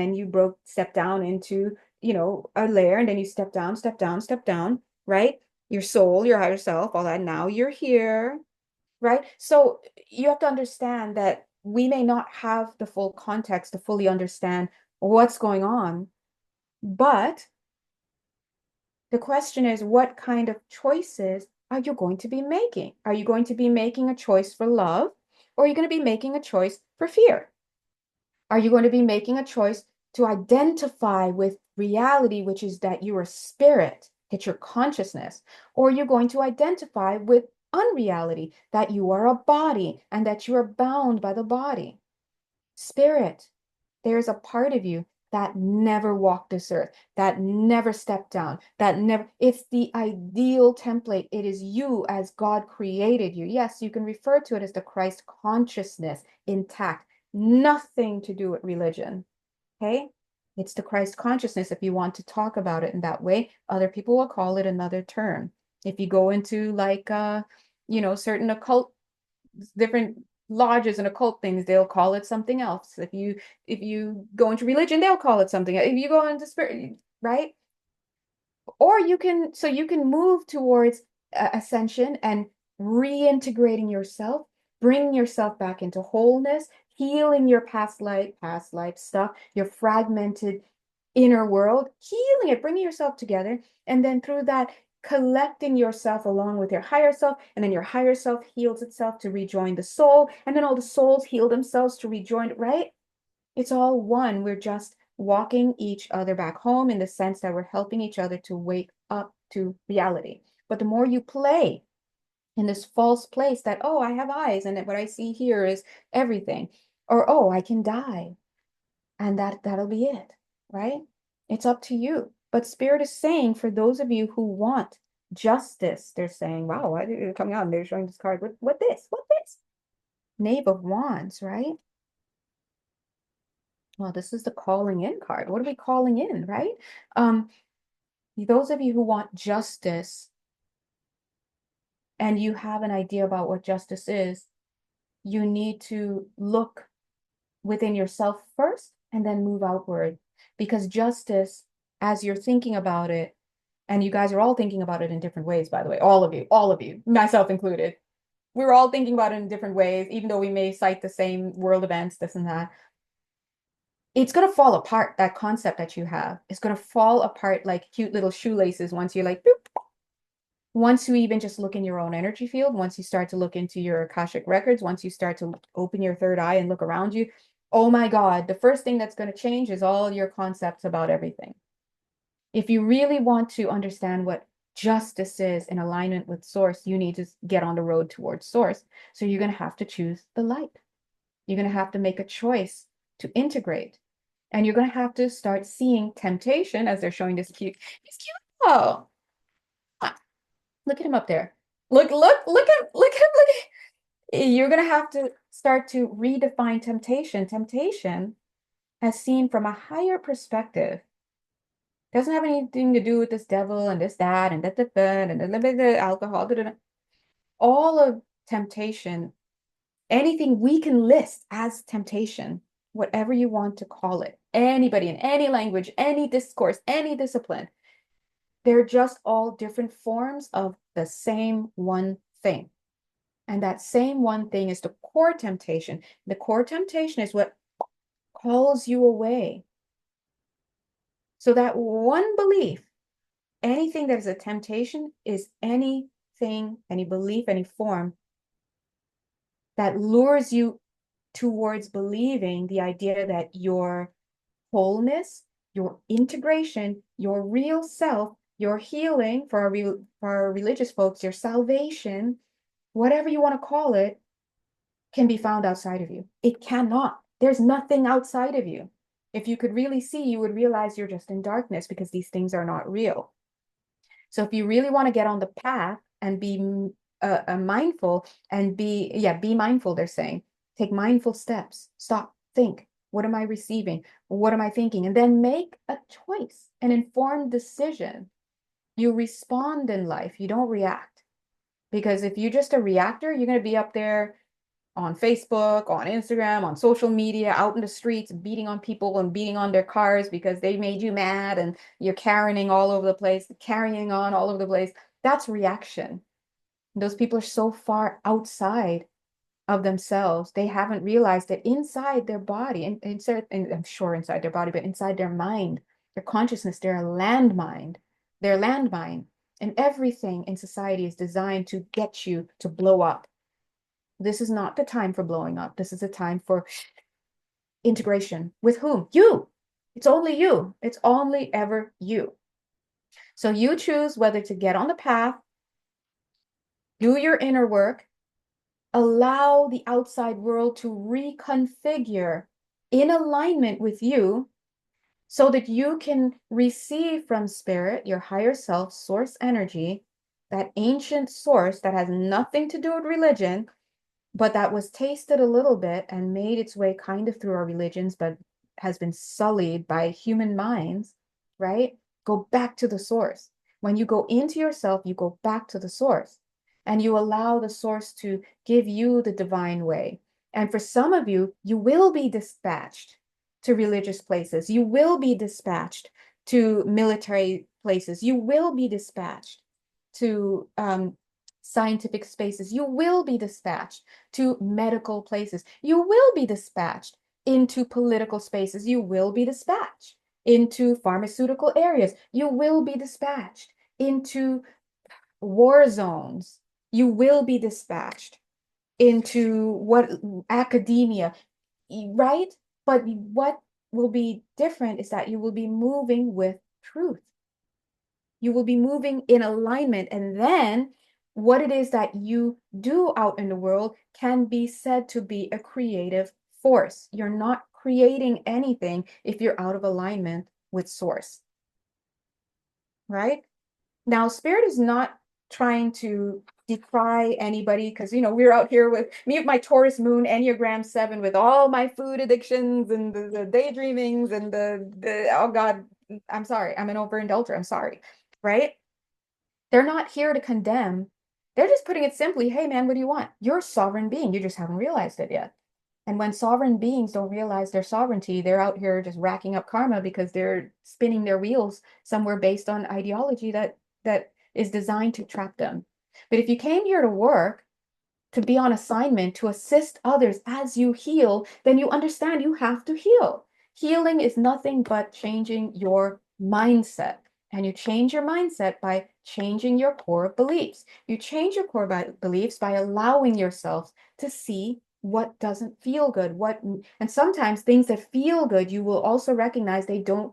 step down into, a layer, and then you step down, step down, step down, right? Your soul, your higher self, all that. Now you're here, right? So you have to understand that we may not have the full context to fully understand what's going on, but the question is, what kind of choices are you going to be making? Are you going to be making a choice for love, or are you going to be making a choice for fear? Are you going to be making a choice to identify with reality, which is that you're a spirit, that you're consciousness, or you're going to identify with unreality, that you are a body and that you are bound by the body? Spirit, there's a part of you that never walked this earth, that never stepped down, it's the ideal template. It is you as God created you. Yes, you can refer to it as the Christ consciousness intact. Nothing to do with religion. Okay? It's the Christ consciousness if you want to talk about it in that way. Other people will call it another term. If you go into like certain occult, different lodges and occult things, they'll call it something else. If you go into religion, they'll call it something. If you go into spirit, right? Or you can move towards ascension and reintegrating yourself, bringing yourself back into wholeness, healing your past life stuff, your fragmented inner world, healing it, bringing yourself together, and then through that, collecting yourself along with your higher self, and then your higher self heals itself to rejoin the soul, and then all the souls heal themselves to rejoin, right? It's all one. We're just walking each other back home in the sense that we're helping each other to wake up to reality. But the more you play in this false place that, oh, I have eyes and what I see here is everything, or oh, I can die, and that'll be it, right? It's up to you. But Spirit is saying for those of you who want justice, they're saying, wow, why are they coming out and they're showing this card? What this? What this? Knave of Wands, right? Well, this is the calling in card. What are we calling in, right? Um, those of you who want justice and you have an idea about what justice is, you need to look within yourself first and then move outward. Because justice, as you're thinking about it, and you guys are all thinking about it in different ways, by the way, all of you, myself included. we're all thinking about it in different ways, even though we may cite the same world events, this and that. It's going to fall apart. That concept that you have is going to fall apart like cute little shoelaces once you're like, boop. Once you even just look in your own energy field, once you start to look into your Akashic records, once you start to open your third eye and look around you, oh my God, the first thing that's going to change is all your concepts about everything. If you really want to understand what justice is in alignment with source, you need to get on the road towards source. So you're going to have to choose the light. You're going to have to make a choice to integrate. And you're going to have to start seeing temptation as they're showing he's cute. Oh, look at him up there. Look at, you're going to have to start to redefine temptation. Temptation, as seen from a higher perspective, doesn't have anything to do with this devil and this, that, and that, and the alcohol. All of temptation, anything we can list as temptation, whatever you want to call it, anybody in any language, any discourse, any discipline, they're just all different forms of the same one thing. And that same one thing is the core temptation. The core temptation is what calls you away. So that one belief, anything that is a temptation is anything, any belief, any form that lures you towards believing the idea that your wholeness, your integration, your real self, your healing for our religious folks, your salvation, whatever you want to call it, can be found outside of you. It cannot. There's nothing outside of you. If you could really see, you would realize you're just in darkness because these things are not real. So if you really want to get on the path and be mindful and be mindful, they're saying, take mindful steps, stop, think, what am I receiving? What am I thinking? And then make a choice, an informed decision. You respond in life, you don't react. Because if you're just a reactor, you're going to be up there on Facebook, on Instagram, on social media, out in the streets, beating on people and beating on their cars because they made you mad and you're carrying all over the place, carrying on all over the place. That's reaction. Those people are so far outside of themselves. They haven't realized that inside their body, and I'm sure inside their body, but inside their mind, their consciousness, they're a landmine. They're a landmine. And everything in society is designed to get you to blow up. This is not the time for blowing up. This is a time for integration. With whom? You. It's only you. It's only ever you. So you choose whether to get on the path, do your inner work, allow the outside world to reconfigure in alignment with you so that you can receive from spirit, your higher self, source energy, that ancient source that has nothing to do with religion, but that was tasted a little bit and made its way kind of through our religions, but has been sullied by human minds, right? Go back to the source. When you go into yourself, you go back to the source and you allow the source to give you the divine way. And for some of you, you will be dispatched to religious places. You will be dispatched to military places. You will be dispatched to scientific spaces. You will be dispatched to medical places. You will be dispatched into political spaces. You will be dispatched into pharmaceutical areas. You will be dispatched into war zones. You will be dispatched into what academia, right? But what will be different is that you will be moving with truth. You will be moving in alignment, and then what it is that you do out in the world can be said to be a creative force. You're not creating anything if you're out of alignment with source, right? Now, spirit is not trying to decry anybody because, we're out here with me, my Taurus moon, Enneagram 7, with all my food addictions and the daydreamings and oh God, I'm sorry, I'm an overindulger, I'm sorry, right? They're not here to condemn. They're just putting it simply, hey man, what do you want? You're a sovereign being. You just haven't realized it yet. And when sovereign beings don't realize their sovereignty, they're out here just racking up karma because they're spinning their wheels somewhere based on ideology that is designed to trap them. But if you came here to work, to be on assignment to assist others as you heal, then you understand you have to heal. Healing is nothing but changing your mindset. And you change your mindset by changing your core beliefs. You change your core beliefs by allowing yourself to see what doesn't feel good. And sometimes things that feel good, you will also recognize they don't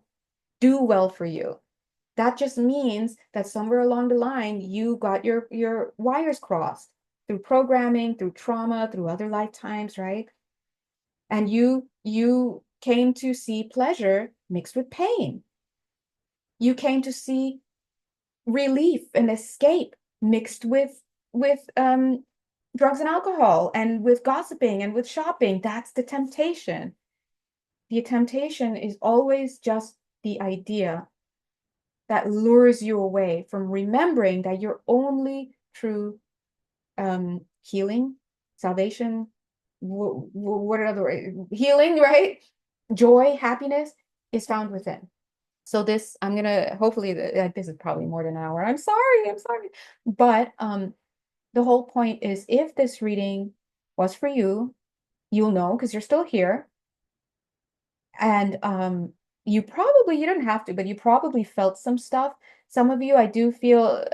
do well for you. That just means that somewhere along the line, you got your wires crossed through programming, through trauma, through other lifetimes, right? And you came to see pleasure mixed with pain. You came to see relief and escape mixed with drugs and alcohol and with gossiping and with shopping. That's the temptation. The temptation is always just the idea that lures you away from remembering that your only true healing, salvation, what are other words? Healing, right? Joy, happiness is found within. So this, I'm gonna hopefully this is probably more than an hour. I'm sorry. But the whole point is if this reading was for you, you'll know because you're still here. And you don't have to, but you probably felt some stuff. Some of you, I do feel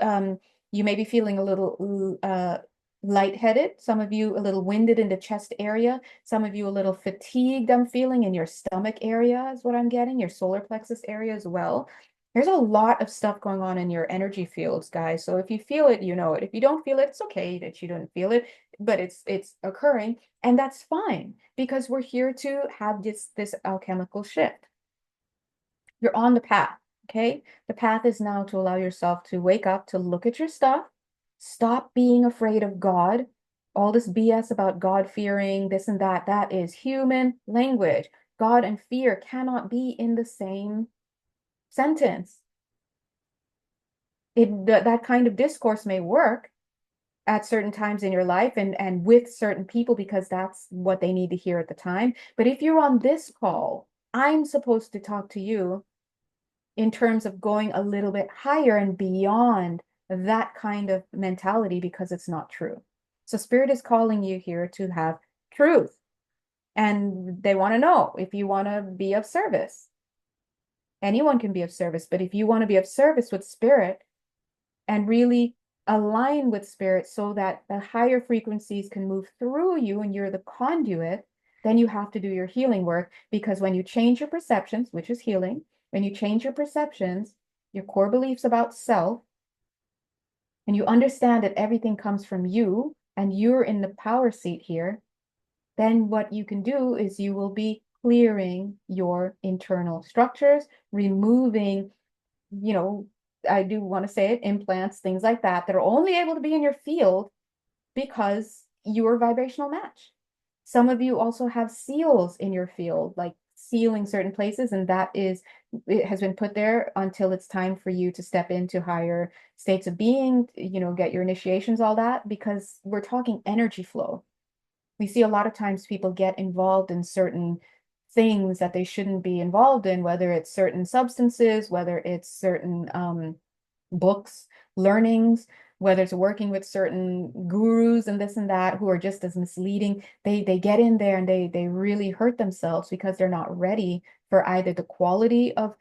you may be feeling a little lightheaded. Some of you a little winded in the chest area. Some of you a little fatigued, I'm feeling in your stomach area is what I'm getting, your solar plexus area as well. There's a lot of stuff going on in your energy fields, guys. So if you feel it, you know it. If you don't feel it, it's okay that you don't feel it, but it's occurring, and that's fine because we're here to have this alchemical shift. You're on the path, okay? The path is now to allow yourself to wake up, to look at your stuff, stop being afraid of God. All this BS about God fearing, this and that is human language. God and fear cannot be in the same sentence. That kind of discourse may work at certain times in your life and with certain people because that's what they need to hear at the time. But if you're on this call, I'm supposed to talk to you in terms of going a little bit higher and beyond that kind of mentality because it's not true. So Spirit is calling you here to have truth. And they want to know if you want to be of service. Anyone can be of service, but if you want to be of service with Spirit and really align with Spirit so that the higher frequencies can move through you and you're the conduit, then you have to do your healing work because when you change your perceptions, which is healing, when you change your perceptions, your core beliefs about self, and you understand that everything comes from you and you're in the power seat here, then what you can do is you will be clearing your internal structures, removing, you know, I do want to say it, implants, things like that, that are only able to be in your field because you're a vibrational match. Some of you also have seals in your field, like sealing certain places, and it has been put there until it's time for you to step into higher states of being, get your initiations, all that, because we're talking energy flow. We see a lot of times people get involved in certain things that they shouldn't be involved in, whether it's certain substances, whether it's certain books, learnings, whether it's working with certain gurus and this and that who are just as misleading. They get in there and they really hurt themselves because they're not ready for either the quality of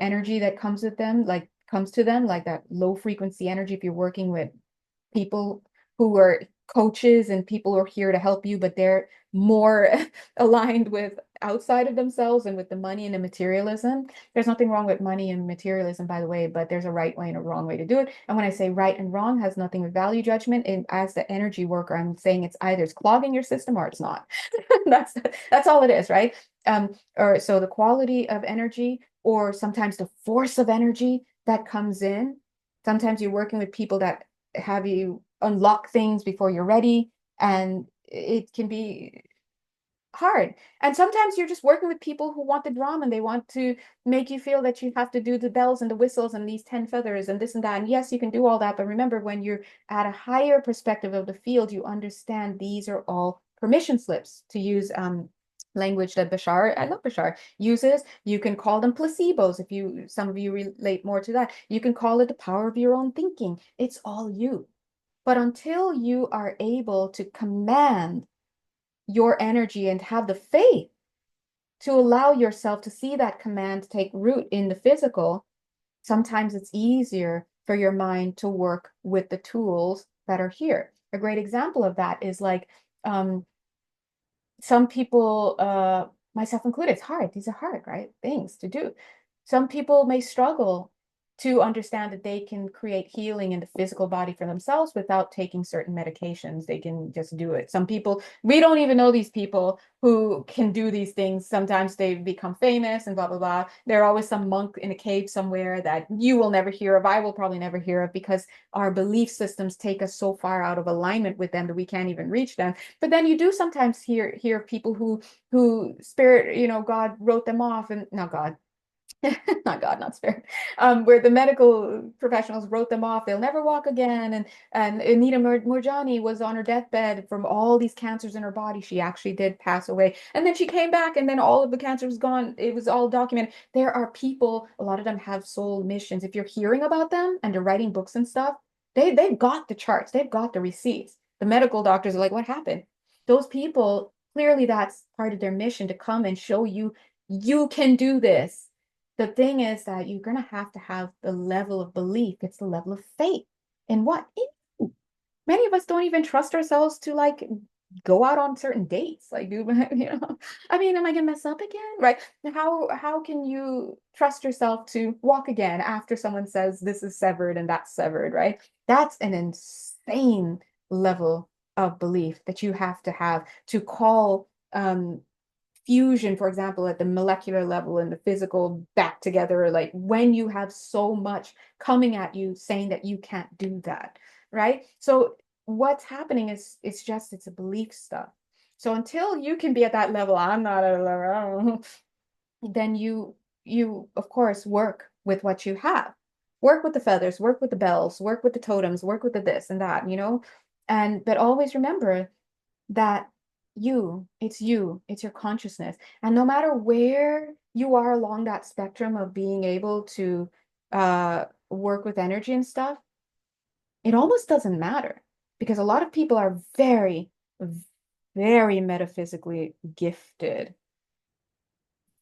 energy that comes with them, like comes to them, like that low frequency energy. If you're working with people who are coaches and people who are here to help you, but they're more aligned with outside of themselves and with the money and the materialism. There's nothing wrong with money and materialism, by the way, but there's a right way and a wrong way to do it. And when I say right and wrong, has nothing with value judgment. And as the energy worker, I'm saying it's clogging your system or it's not. That's all it is, right? Or so the quality of energy, or sometimes the force of energy that comes in. Sometimes you're working with people that have you unlock things before you're ready, and it can be hard. And sometimes you're just working with people who want the drama and they want to make you feel that you have to do the bells and the whistles and these 10 feathers and this and that. And yes, you can do all that, but remember, when you're at a higher perspective of the field, you understand these are all permission slips, to use language that Bashar, I love Bashar, uses. You can call them placebos if some of you relate more to that. You can call it the power of your own thinking. It's all you. But until you are able to command your energy and have the faith to allow yourself to see that command take root in the physical, sometimes it's easier for your mind to work with the tools that are here. A great example of that is like um, some people, myself included, it's hard. These are hard, right? Things to do. Some people may struggle to understand that they can create healing in the physical body for themselves without taking certain medications. They can just do it. Some people, we don't even know these people who can do these things. Sometimes they become famous and blah, blah, blah. There are always some monk in a cave somewhere that you will never hear of. I will probably never hear of because our belief systems take us so far out of alignment with them that we can't even reach them. But then you do sometimes hear of people who spirit, God wrote them off, and not God, not God, not spirit, where the medical professionals wrote them off. They'll never walk again. And Anita Murjani was on her deathbed from all these cancers in her body. She actually did pass away. And then she came back and then all of the cancer was gone. It was all documented. There are people, a lot of them have soul missions. If you're hearing about them and they're writing books and stuff, they've got the charts, they've got the receipts. The medical doctors are like, what happened? Those people, clearly that's part of their mission to come and show you, you can do this. The thing is that you're going to have the level of belief. It's the level of faith in what? In you. Many of us don't even trust ourselves to like go out on certain dates. Like, I mean, am I gonna mess up again? Right? How can you trust yourself to walk again after someone says this is severed and that's severed, right? That's an insane level of belief that you have to call fusion, for example, at the molecular level and the physical back together, like when you have so much coming at you saying that you can't do that, right? So what's happening is it's a belief stuff. So until you can be at that level, I'm not at a level, then you of course work with what you have. Work with the feathers, work with the bells, work with the totems, work with the this and that, And but always remember that it's your consciousness. And no matter where you are along that spectrum of being able to work with energy and stuff, it almost doesn't matter because a lot of people are very, very metaphysically gifted.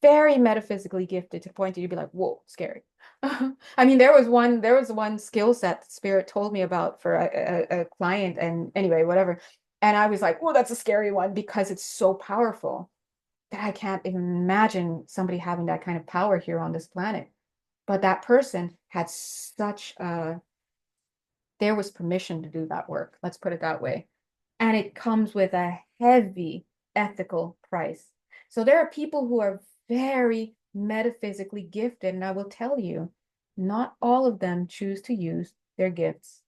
Very metaphysically gifted to the point that you'd be like, whoa, scary. I mean, there was one skill set that Spirit told me about for a client, and anyway, whatever. And I was like, oh, that's a scary one because it's so powerful that I can't even imagine somebody having that kind of power here on this planet. But that person had there was permission to do that work. Let's put it that way. And it comes with a heavy ethical price. So there are people who are very metaphysically gifted, and I will tell you, not all of them choose to use their gifts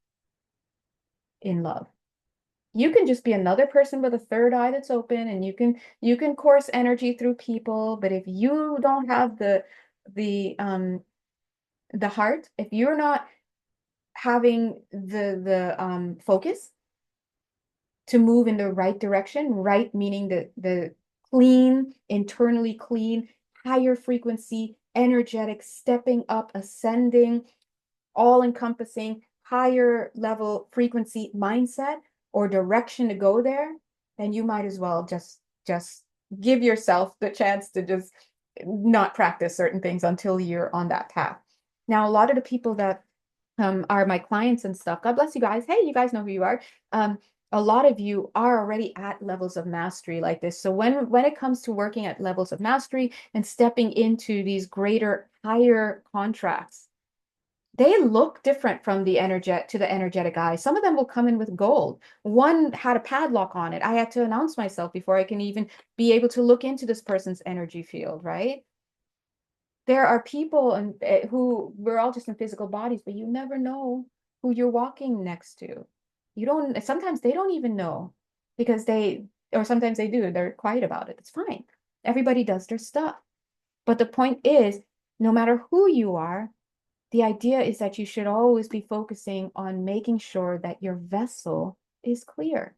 in love. You can just be another person with a third eye that's open, and you can course energy through people, but if you don't have the heart, if you're not having the focus to move in the right direction, right meaning the clean, internally clean, higher frequency, energetic, stepping up, ascending, all encompassing, higher level frequency mindset or direction to go there, then you might as well just give yourself the chance to just not practice certain things until you're on that path. Now, a lot of the people that are my clients and stuff. God bless you guys. Hey, you guys know who you are. A lot of you are already at levels of mastery like this. So when it comes to working at levels of mastery and stepping into these greater, higher contracts, they look different from the energetic eye. Some of them will come in with gold. One had a padlock on it. I had to announce myself before I can even be able to look into this person's energy field, right? There are people who we're all just in physical bodies, but you never know who you're walking next to. You don't, sometimes they don't even know because or sometimes they do, they're quiet about it. It's fine. Everybody does their stuff. But the point is, no matter who you are, the idea is that you should always be focusing on making sure that your vessel is clear.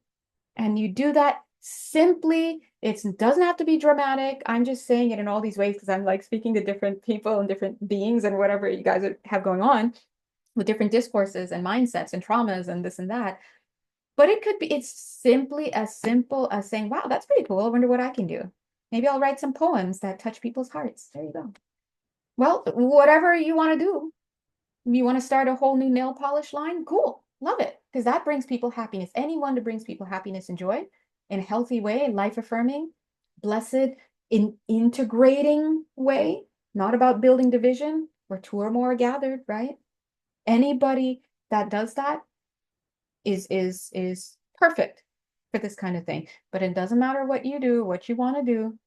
And you do that simply. It doesn't have to be dramatic. I'm just saying it in all these ways because I'm like speaking to different people and different beings and whatever you guys have going on with different discourses and mindsets and traumas and this and that. But it could be, it's simply as simple as saying, wow, that's pretty cool. I wonder what I can do. Maybe I'll write some poems that touch people's hearts. There you go. Well, whatever you want to do. You want to start a whole new nail polish line? Cool. Love it. Because that brings people happiness. Anyone that brings people happiness and joy in a healthy way, life affirming, blessed, integrating way, not about building division where two or more are gathered, right? Anybody that does that is perfect for this kind of thing. But it doesn't matter what you do, what you want to do,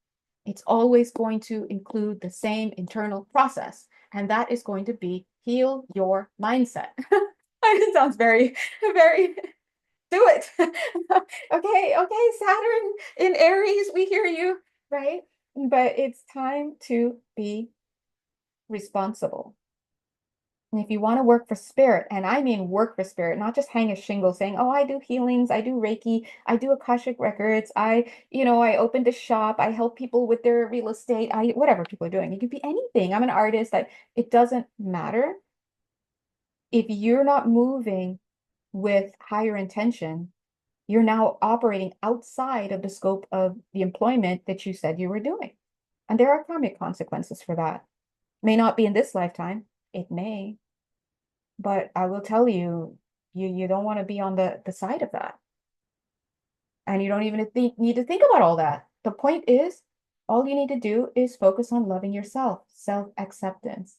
it's always going to include the same internal process. And that is going to be heal your mindset. It sounds very, very, do it. Okay, Saturn in Aries, we hear you, right? But it's time to be responsible. And if you want to work for spirit, and I mean work for spirit, not just hang a shingle saying, oh, I do healings, I do Reiki, I do Akashic records, I opened a shop, I help people with their real estate, whatever people are doing. It could be anything. I'm an artist, that it doesn't matter. If you're not moving with higher intention, you're now operating outside of the scope of the employment that you said you were doing. And there are karmic consequences for that. May not be in this lifetime, it may. But I will tell you, you don't want to be on the side of that. And you don't even need to think about all that. The point is, all you need to do is focus on loving yourself, self-acceptance.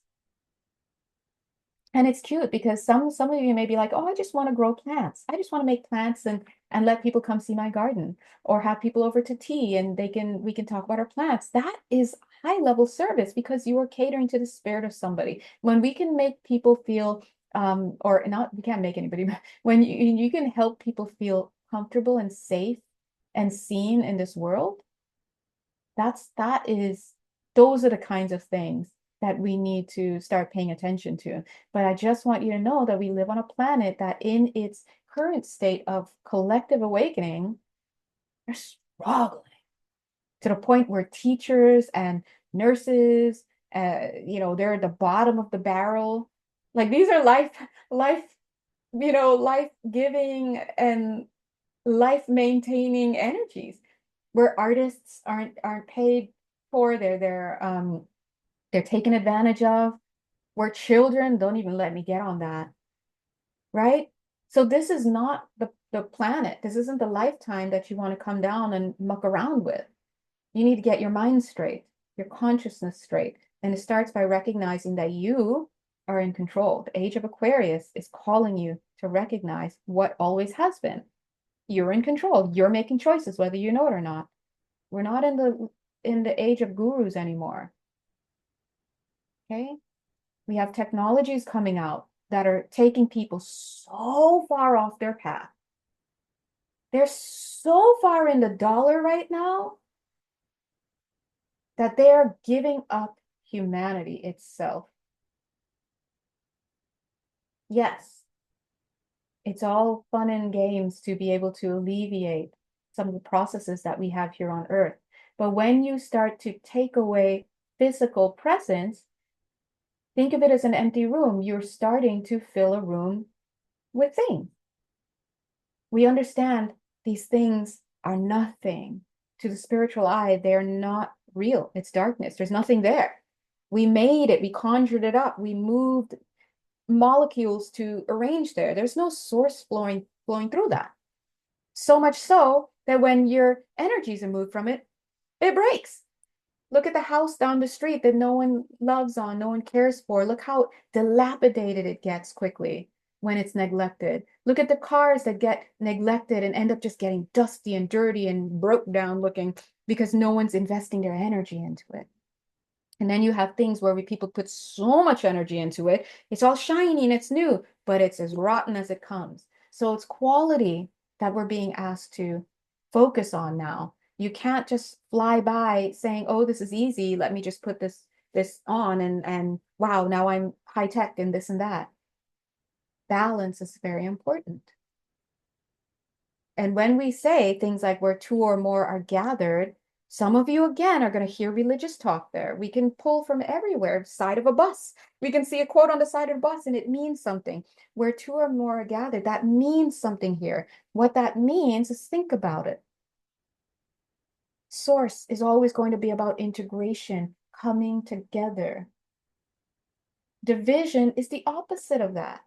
And it's cute because some of you may be like, oh, I just want to grow plants. I just want to make plants and let people come see my garden or have people over to tea and we can talk about our plants. That is high level service because you are catering to the spirit of somebody. When we can make people feel or not, we can't make anybody, but when you can help people feel comfortable and safe and seen in this world, that is those are the kinds of things that we need to start paying attention to. But I just want you to know that we live on a planet that in its current state of collective awakening, are struggling to the point where teachers and nurses, they're at the bottom of the barrel. Like these are life, life giving and life maintaining energies where artists aren't paid for, they're taken advantage of, where children don't even let me get on that, right? So this is not the planet. This isn't the lifetime that you want to come down and muck around with. You need to get your mind straight, your consciousness straight. And it starts by recognizing that you are in control. The age of Aquarius is calling you to recognize what always has been. You're in control. You're making choices, whether you know it or not. We're not in the age of gurus anymore. Okay? We have technologies coming out that are taking people so far off their path. They're so far in the dollar right now that they are giving up humanity itself. Yes, it's all fun and games to be able to alleviate some of the processes that we have here on Earth. But when you start to take away physical presence, think of it as an empty room. You're starting to fill a room with things. We understand these things are nothing. To the spiritual eye, they're not real. It's darkness. There's nothing there. We made it. We conjured it up. We moved molecules to arrange there. There's no source flowing through that. So much so that when your energies are moved from it, it breaks. Look at the house down the street that no one loves on, no one cares for. Look how dilapidated it gets quickly when it's neglected. Look at the cars that get neglected and end up just getting dusty and dirty and broke down looking because no one's investing their energy into it. And then you have things where people put so much energy into it. It's all shiny and it's new, but it's as rotten as it comes. So it's quality that we're being asked to focus on now. You can't just fly by saying, "Oh, this is easy. Let me just put this on and wow, now I'm high tech and this and that." Balance is very important. And when we say things like where two or more are gathered, Some of you, again, are going to hear religious talk there. We can pull from everywhere, side of a bus. We can see a quote on the side of a bus and it means something. Where two or more are gathered, that means something here. What that means is, think about it. Source is always going to be about integration, coming together. Division is the opposite of that.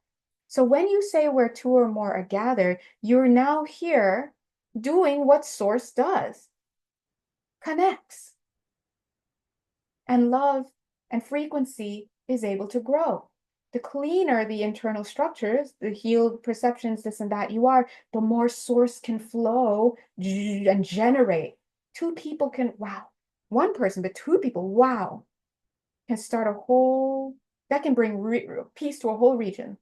So when you say where two or more are gathered, you're now here doing what source does, connects. And love and frequency is able to grow. The cleaner the internal structures, the healed perceptions, this and that you are, the more source can flow and generate. Two people can, wow, one person, but two people, wow, can start a whole, that can bring peace to a whole region.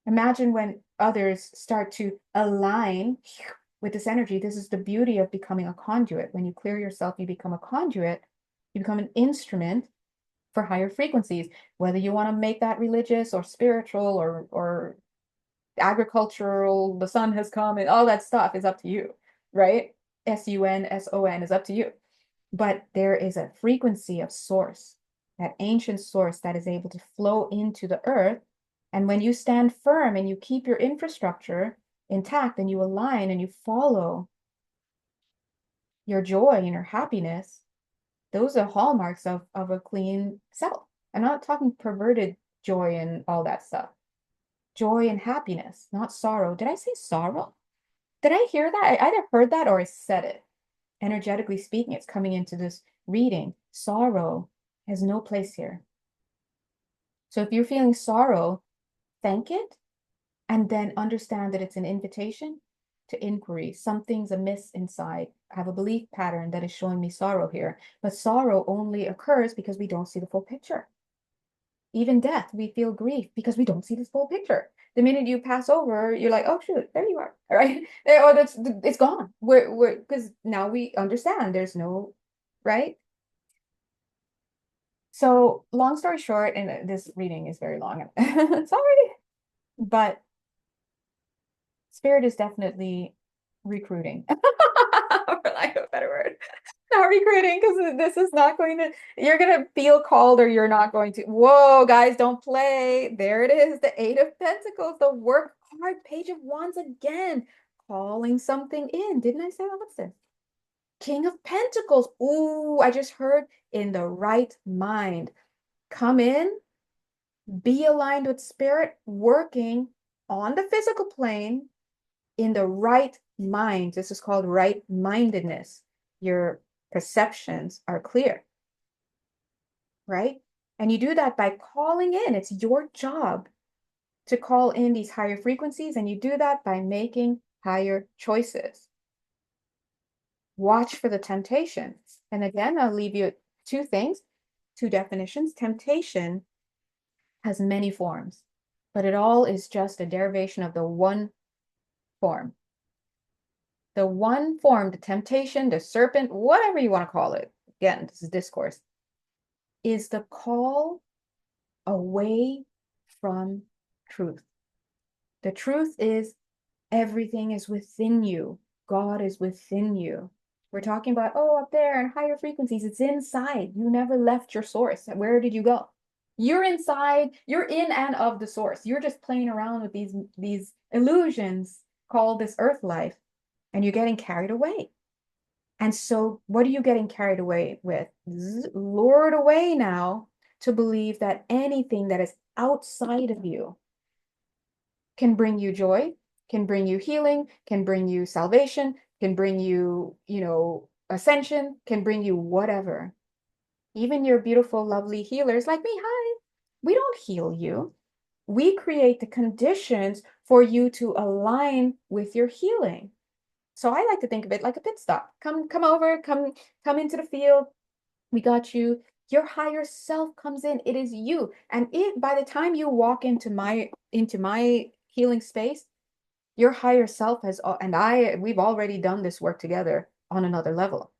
Imagine when others start to align with this energy. This is the beauty of becoming a conduit. When you clear yourself, you become a conduit, you become an instrument for higher frequencies, whether you want to make that religious or spiritual or agricultural, the sun has come, and all that stuff is up to you, right? SUN, SON is up to you. But there is a frequency of source, that ancient source that is able to flow into the earth. And when you stand firm and you keep your infrastructure intact and you align and you follow your joy and your happiness, those are hallmarks of a clean self. I'm not talking perverted joy and all that stuff. Joy and happiness, not sorrow. Did I say sorrow? Did I hear that? I either heard that or I said it. Energetically speaking, it's coming into this reading. Sorrow has no place here. So if you're feeling sorrow, thank it and then understand that it's an invitation to inquiry. Something's amiss inside. I have a belief pattern that is showing me sorrow here, but sorrow only occurs because we don't see the full picture. Even death, we feel grief because we don't see this full picture. The minute you pass over, you're like, oh shoot, there you are, right? Or it's gone. Because now we understand there's no, right? So long story short, and this reading is very long, sorry, but spirit is definitely recruiting, for lack of a better word. Not recruiting, because this is not going to, you're going to feel called or you're not going to. Whoa, guys, don't play. There it is, the Eight of Pentacles, the work hard, Page of Wands again, calling something in. Didn't I say that? What's this? King of Pentacles. Ooh, I just heard in the right mind. Come in, be aligned with spirit, working on the physical plane in the right mind. This is called right-mindedness. Your perceptions are clear, right? And you do that by calling in. It's your job to call in these higher frequencies, and you do that by making higher choices. Watch for the temptation. And again, I'll leave you two things, two definitions. Temptation has many forms, but it all is just a derivation of the one form. The one form, the temptation, the serpent, whatever you want to call it, again, this is discourse, is the call away from truth. The truth is everything is within you. God is within you. We're talking about, oh, up there and higher frequencies. It's inside. You never left your source. Where did you go? You're inside. You're in and of the source. You're just playing around with these illusions called this earth life, and you're getting carried away. And so what are you getting carried away with? Lured away now to believe that anything that is outside of you can bring you joy, can bring you healing, can bring you salvation, can bring you, ascension, can bring you whatever. Even your beautiful, lovely healers like me, hi, we don't heal you. We create the conditions for you to align with your healing. So I like to think of it like a pit stop. Come over, come into the field. We got you. Your higher self comes in. It is you. And if by the time you walk into my healing space, your higher self has, and we've already done this work together on another level.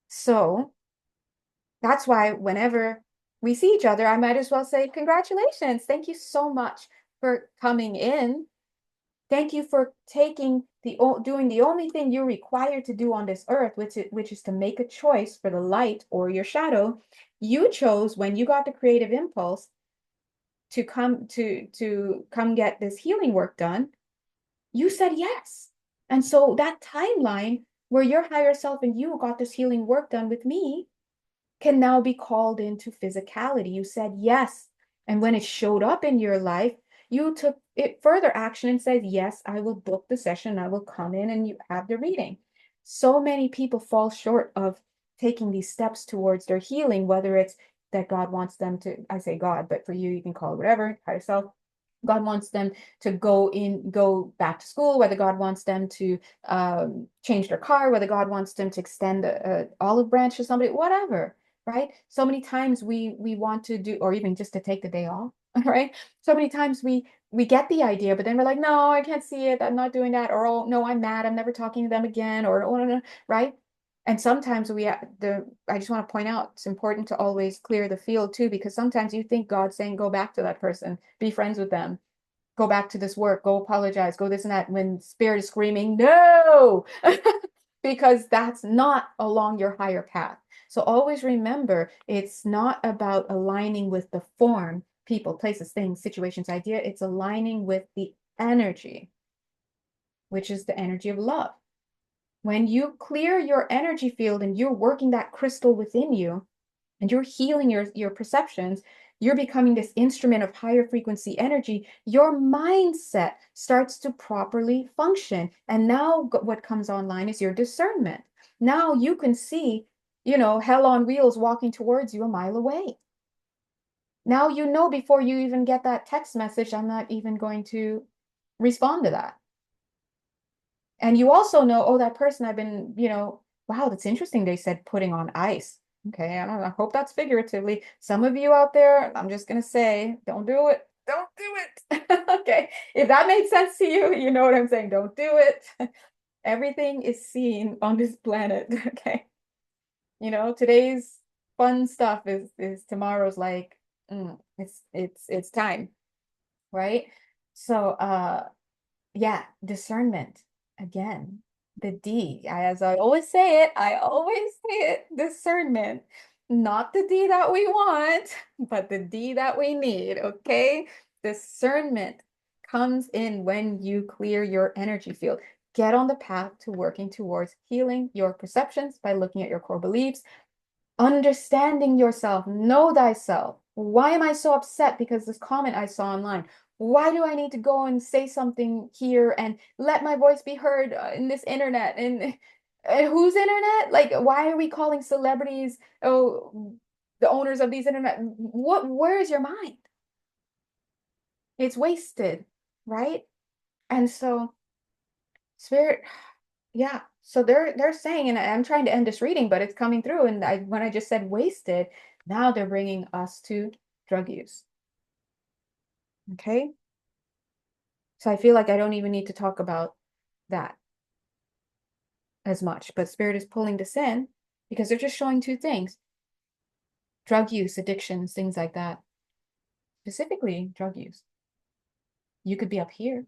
So that's why whenever we see each other, I might as well say, congratulations. Thank you so much for coming in. Thank you for taking doing the only thing you're required to do on this earth, which is to make a choice for the light or your shadow. You chose when you got the creative impulse to come get this healing work done. You said yes. And so that timeline where your higher self and you got this healing work done with me can now be called into physicality. You said yes. And when it showed up in your life, you took it further action and said, yes, I will book the session. I will come in and you have the reading. So many people fall short of taking these steps towards their healing, whether it's that God wants them to, I say God, but for you, you can call it whatever, higher self. God wants them to go back to school, whether God wants them to change their car, whether God wants them to extend a olive branch to somebody, whatever, right? So many times we want to do, or even just to take the day off, right? So many times we get the idea, but then we're like, no, I can't see it. I'm not doing that. Or, oh, no, I'm mad. I'm never talking to them again. Or, oh, no, no, right? And sometimes I just want to point out, it's important to always clear the field too, because sometimes you think God's saying, go back to that person, be friends with them, go back to this work, go apologize, go this and that, when spirit is screaming, no, because that's not along your higher path. So always remember, it's not about aligning with the form, people, places, things, situations, idea. It's aligning with the energy, which is the energy of love. When you clear your energy field and you're working that crystal within you and you're healing your perceptions, you're becoming this instrument of higher frequency energy. Your mindset starts to properly function. And now what comes online is your discernment. Now you can see, hell on wheels walking towards you a mile away. Now you know before you even get that text message, I'm not even going to respond to that. And you also know, oh, that person I've been, wow, that's interesting. They said putting on ice. Okay, I don't know. I hope that's figuratively. Some of you out there, I'm just gonna say, don't do it. Don't do it. Okay. If that made sense to you, you know what I'm saying. Don't do it. Everything is seen on this planet. Okay. Today's fun stuff is tomorrow's like, it's time, right? So yeah, discernment. Again, the D. As I always say it, discernment. Not the D that we want, but the D that we need, okay? Discernment comes in when you clear your energy field. Get on the path to working towards healing your perceptions by looking at your core beliefs, understanding yourself, know thyself. Why am I so upset because this comment I saw online? Why do I need to go and say something here and let my voice be heard in this internet? And whose internet? Like, why are we calling celebrities, oh, the owners of these internet? Where is your mind? It's wasted, right? And so, spirit, yeah. So they're saying, and I'm trying to end this reading, but it's coming through. And when I just said wasted, now they're bringing us to drug use. Okay. So I feel like I don't even need to talk about that as much, but spirit is pulling this in because they're just showing two things: drug use, addictions, things like that. Specifically, drug use. You could be up here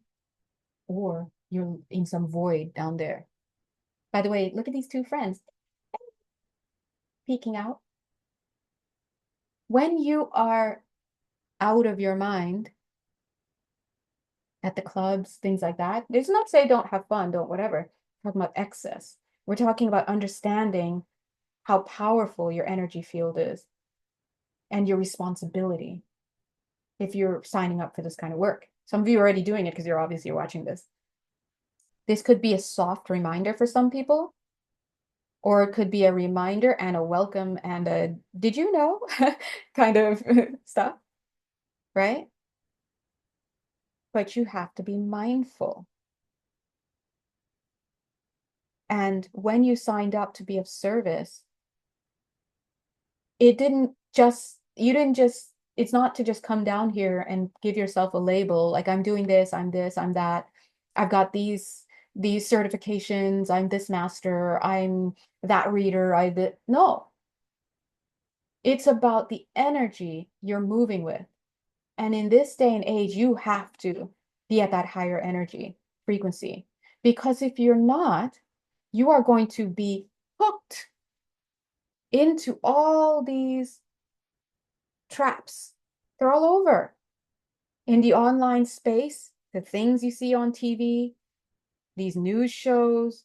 or you're in some void down there. By the way, look at these two friends peeking out. When you are out of your mind at the clubs, things like that, it's not to say don't have fun, don't whatever. We're talking about excess. We're talking about understanding how powerful your energy field is and your responsibility if you're signing up for this kind of work. Some of you are already doing it because you're obviously watching this. This could be a soft reminder for some people, or it could be a reminder and a welcome and a did you know kind of stuff, right? But you have to be mindful. And when you signed up to be of service, you didn't just, it's not to just come down here and give yourself a label like I'm doing this, I'm that. I've got these certifications, I'm this master, I'm that reader, no. It's about the energy you're moving with. And in this day and age, you have to be at that higher energy frequency Because if you're not, you are going to be hooked into all these traps. They're all over in the online space, the things you see on TV, these news shows,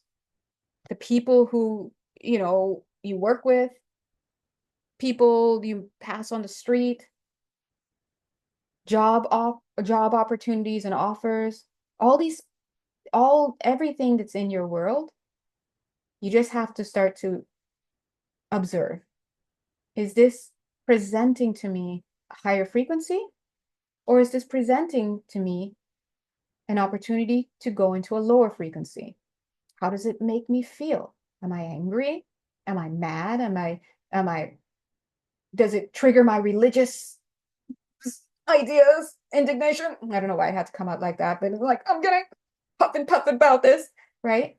the people who, you work with, people you pass on the street, job opportunities and offers, all these all everything that's in your world, you just have to start to observe. Is this presenting to me a higher frequency, or is this presenting to me an opportunity to go into a lower frequency? How does it make me feel? Am I angry? Am I mad? Am I does it trigger my religious ideas, indignation? I don't know why I had to come out like that, but it's like I'm getting puff and puff about this, right?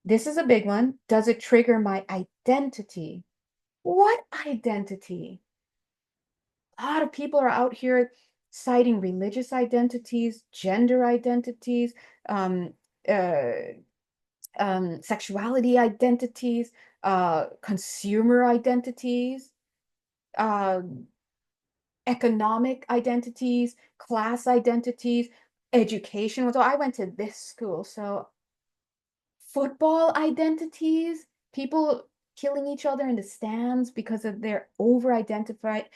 This is a big one. Does it trigger my identity? What identity? A lot of people are out here citing religious identities, gender identities, um, uh, sexuality identities, consumer identities, uh, economic identities, class identities, education. So I went to this school, so football identities, people killing each other in the stands because of their over-identified.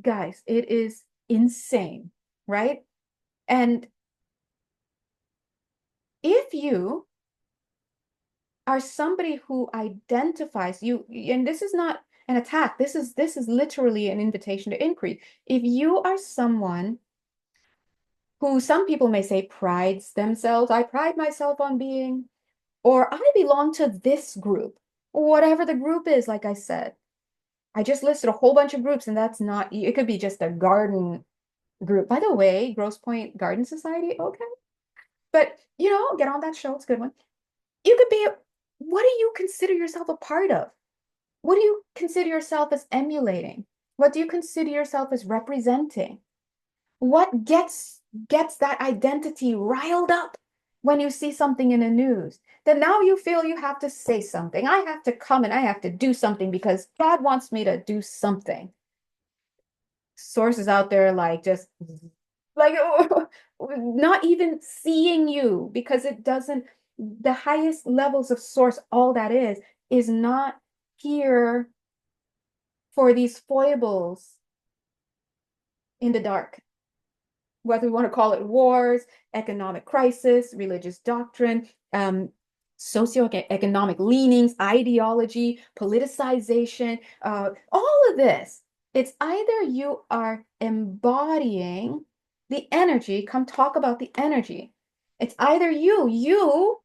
Guys, it is insane, right? And if you are somebody who identifies you, and this is not an attack, this is literally an invitation to increase. If you are someone who some people may say prides themselves, I pride myself on being, or I belong to this group, whatever the group is, like I said. I just listed a whole bunch of groups, and that's not, it could be just a garden group. By the way, Grosse Pointe Garden Society, okay. But, get on that show. It's a good one. You could be, what do you consider yourself a part of? What do you consider yourself as emulating? What do you consider yourself as representing? What gets that identity riled up when you see something in the news? Then now you feel you have to say something. I have to come and I have to do something because God wants me to do something. Sources out there like just like not even seeing you because it doesn't, the highest levels of source, all that is not here for these foibles in the dark, whether we want to call it wars, economic crisis, religious doctrine, socioeconomic leanings, ideology, politicization, all of this. It's either you are embodying the energy, come talk about the energy. It's either you,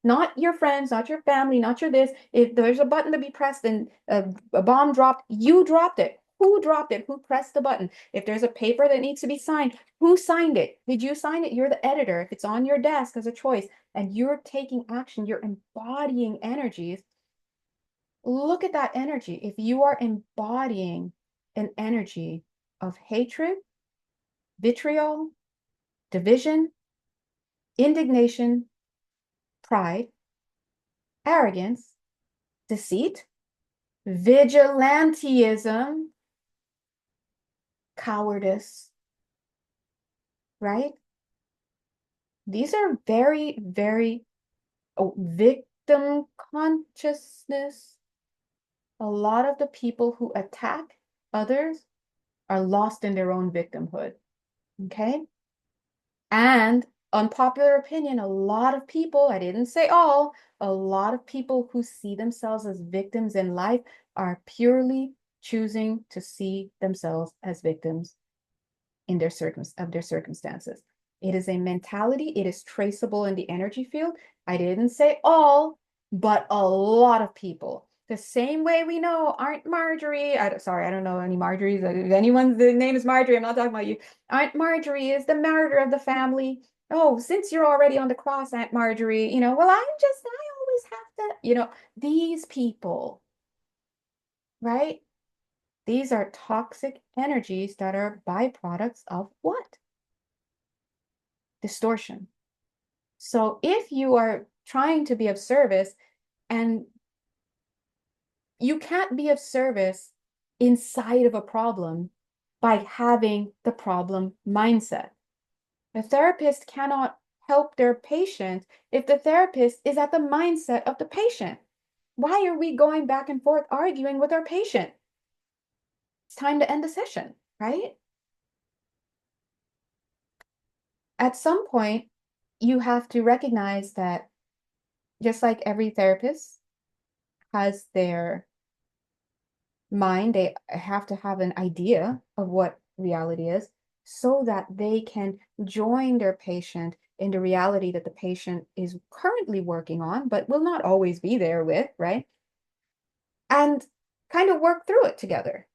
not your friends, not your family, not your this. If there's a button to be pressed and a bomb dropped, you dropped it. Who dropped it? Who pressed the button? If there's a paper that needs to be signed, who signed it? Did you sign it? You're the editor. If it's on your desk as a choice and you're taking action, you're embodying energies. Look at that energy. If you are embodying an energy of hatred, vitriol, division, indignation, pride, arrogance, deceit, vigilantism, cowardice, right? These are very, very victim consciousness. A lot of the people who attack others are lost in their own victimhood. Okay. And unpopular opinion, a lot of people, I didn't say all, a lot of people who see themselves as victims in life are purely choosing to see themselves as victims in their circumstances. It is a mentality. It is traceable in the energy field. I didn't say all, but a lot of people. The same way we know Aunt Marjorie, sorry, I don't know any Marjories. If anyone's name is Marjorie, I'm not talking about you. Aunt Marjorie is the martyr of the family. Oh, since you're already on the cross, Aunt Marjorie, well, I always have to, these people, right? These are toxic energies that are byproducts of what? Distortion. So if you are trying to be of service, and you can't be of service inside of a problem by having the problem mindset. A therapist cannot help their patient if the therapist is at the mindset of the patient. Why are we going back and forth arguing with our patient? It's time to end the session, right? At some point, you have to recognize that just like every therapist has their mind, they have to have an idea of what reality is so that they can join their patient in the reality that the patient is currently working on, but will not always be there with, right? And kind of work through it together,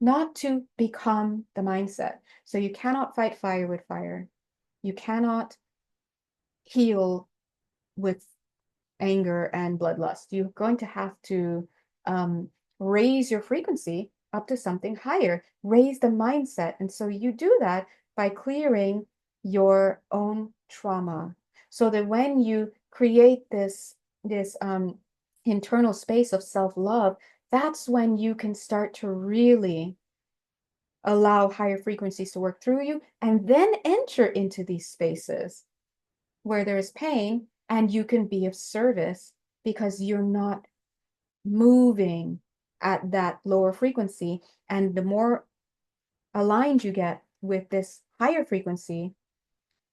not to become the mindset. So you cannot fight fire with fire. You cannot heal with anger and bloodlust. You're going to have to raise your frequency up to something higher, raise the mindset. And so you do that by clearing your own trauma. So that when you create this internal space of self-love, that's when you can start to really allow higher frequencies to work through you and then enter into these spaces where there is pain and you can be of service because you're not moving at that lower frequency. And the more aligned you get with this higher frequency,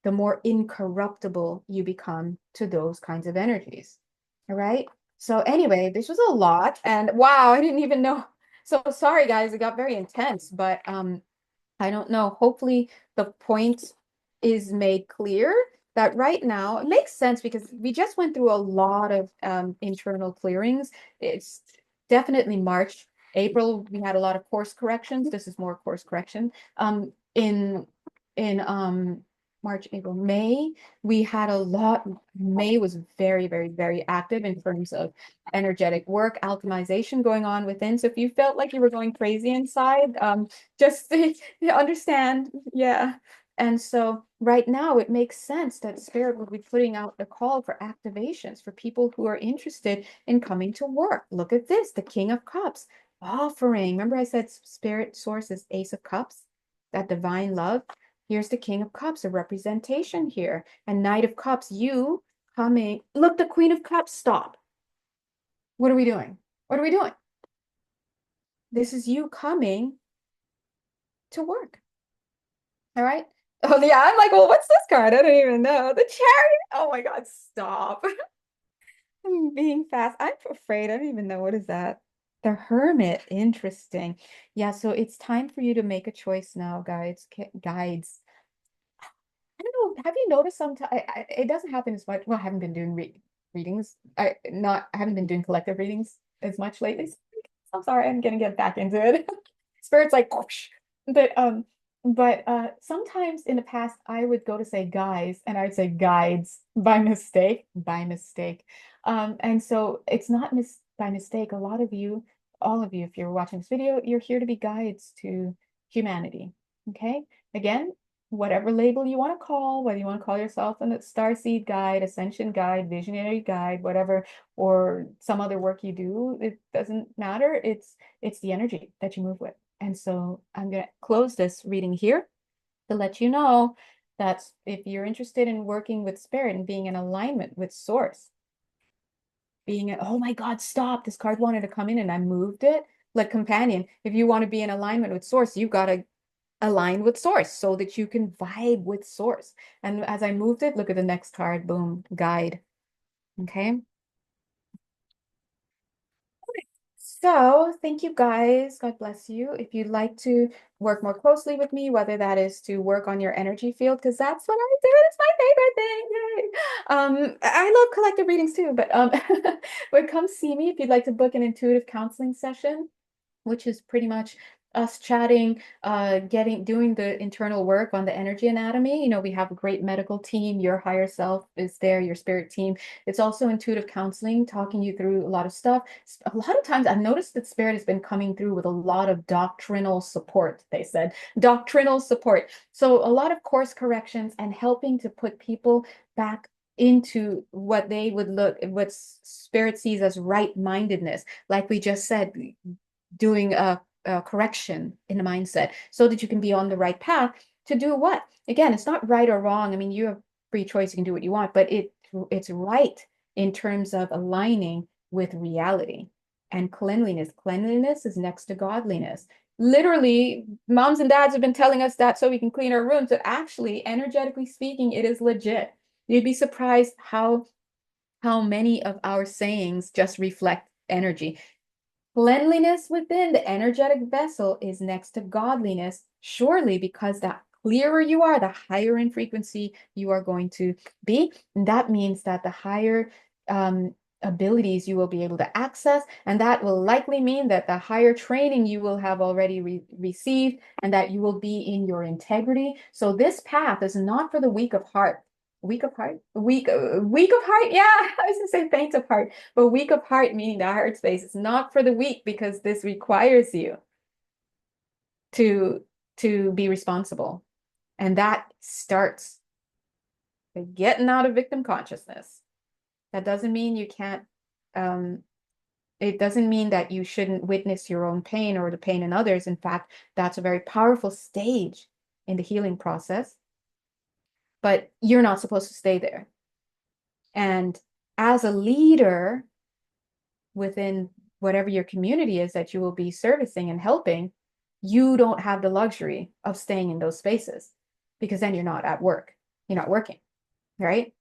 the more incorruptible you become to those kinds of energies. All right. So, anyway, this was a lot. And wow, I didn't even know. So sorry, guys, it got very intense, but I don't know. Hopefully, the point is made clear that right now it makes sense because we just went through a lot of internal clearings. It's definitely March. April, we had a lot of course corrections. This is more course correction. In March, April, May, we had a lot. May was very, very, very active in terms of energetic work, alchemization going on within. So if you felt like you were going crazy inside, just understand. Yeah. And so right now it makes sense that Spirit would be putting out a call for activations for people who are interested in coming to work. Look at this, the King of Cups offering. Remember I said Spirit source is Ace of Cups, that divine love. Here's the King of Cups, a representation here. And Knight of Cups, you coming. Look, the Queen of Cups, stop. What are we doing? What are we doing? This is you coming to work. All right. Oh, yeah. I'm like, well, what's this card? I don't even know. The Chariot. Oh my God, stop. I'm being fast. I'm afraid. I don't even know. What is that? The Hermit. Interesting. Yeah, so it's time for you to make a choice now, guides. Guides. I don't know. Have you noticed sometimes it doesn't happen as much? Well, I haven't been doing readings. I haven't been doing collective readings as much lately. So I'm sorry, I'm gonna get back into it. Spirit's like, whoosh. But sometimes in the past I would go to say guys and I'd say guides by mistake. And so it's not by mistake. A lot of you, all of you, if you're watching this video, you're here to be guides to humanity. Okay. Again, whatever label you want to call, whether you want to call yourself a starseed guide, ascension guide, visionary guide, whatever, or some other work you do, it doesn't matter. It's the energy that you move with. And so I'm going to close this reading here to let you know that if you're interested in working with spirit and being in alignment with source, oh my God, stop. This card wanted to come in and I moved it. Like companion, if you want to be in alignment with source, you've got to align with source so that you can vibe with source. And as I moved it, look at the next card, boom, guide. Okay. So thank you guys. God bless you. If you'd like to work more closely with me, whether that is to work on your energy field, because that's what I do. It's my favorite thing. Yay. I love collective readings too, but come see me if you'd like to book an intuitive counseling session, which is pretty much us chatting, doing the internal work on the energy anatomy. You know, we have a great medical team. Your higher self is there, your spirit team. It's also intuitive counseling, talking you through a lot of stuff. A lot of times I've noticed that spirit has been coming through with a lot of doctrinal support, they said. Doctrinal support. So a lot of course corrections and helping to put people back into what spirit sees as right-mindedness, like we just said, doing a correction in the mindset so that you can be on the right path to do what? Again, it's not right or wrong. I mean, you have free choice, you can do what you want, but it's right in terms of aligning with reality. And cleanliness. Cleanliness is next to godliness. Literally, moms and dads have been telling us that so we can clean our rooms, but actually, energetically speaking, it is legit. You'd be surprised how many of our sayings just reflect energy. Cleanliness within the energetic vessel is next to godliness, surely because the clearer you are, the higher in frequency you are going to be. And that means that the higher abilities you will be able to access, and that will likely mean that the higher training you will have already received, and that you will be in your integrity. So this path is not for the weak of heart. Weak of heart? Weak of heart? Yeah, I was gonna say faint of heart. But weak of heart, meaning the heart space, is not for the weak because this requires you to be responsible. And that starts by getting out of victim consciousness. That doesn't mean you can't, it doesn't mean that you shouldn't witness your own pain or the pain in others. In fact, that's a very powerful stage in the healing process. But you're not supposed to stay there. And as a leader, within whatever your community is that you will be servicing and helping, you don't have the luxury of staying in those spaces because then you're not at work. You're not working, right?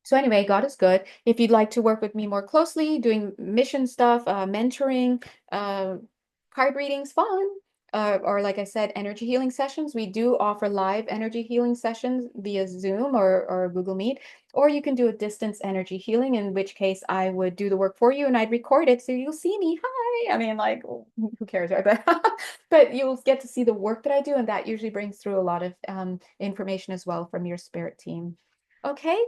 So anyway, God is good. If you'd like to work with me more closely, doing mission stuff, mentoring, uh, card readings, fun, or like I said, energy healing sessions. We do offer live energy healing sessions via Zoom or Google Meet, or you can do a distance energy healing, in which case I would do the work for you and I'd record it so you'll see me. Hi. I mean, like, who cares, right? But you'll get to see the work that I do, and that usually brings through a lot of information as well from your spirit team. Okay.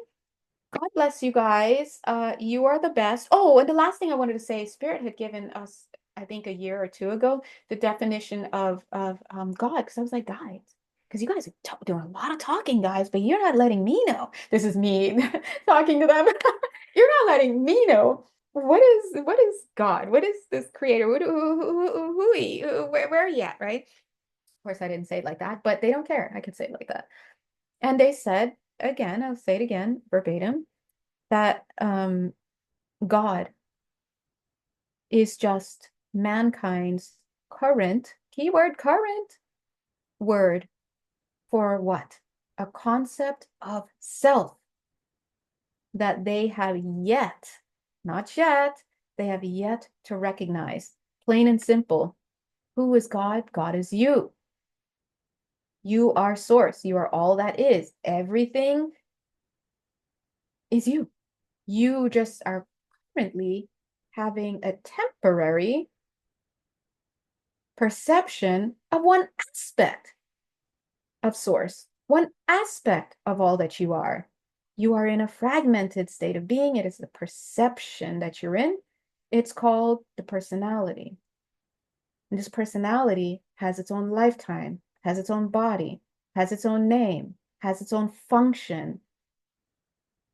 God bless you guys. You are the best. Oh, and the last thing I wanted to say, Spirit had given us, I think, a year or two ago, the definition of God. Because I was like, guys, because you guys are doing a lot of talking, guys, but you're not letting me know. This is me talking to them. You're not letting me know what is God? What is this creator? Where are you at, right? Of course, I didn't say it like that, but they don't care. I could say it like that. And they said, again, I'll say it again, verbatim, that God is just mankind's current, keyword current, word for what? A concept of self that they have yet, not yet, they have yet to recognize. Plain and simple. Who is God? God is you. You are source. You are all that is. Everything is you. You just are currently having a temporary perception of one aspect of source, one aspect of all that you are. You are in a fragmented state of being. It is the perception that you're in. It's called the personality. And this personality has its own lifetime, has its own body, has its own name, has its own function.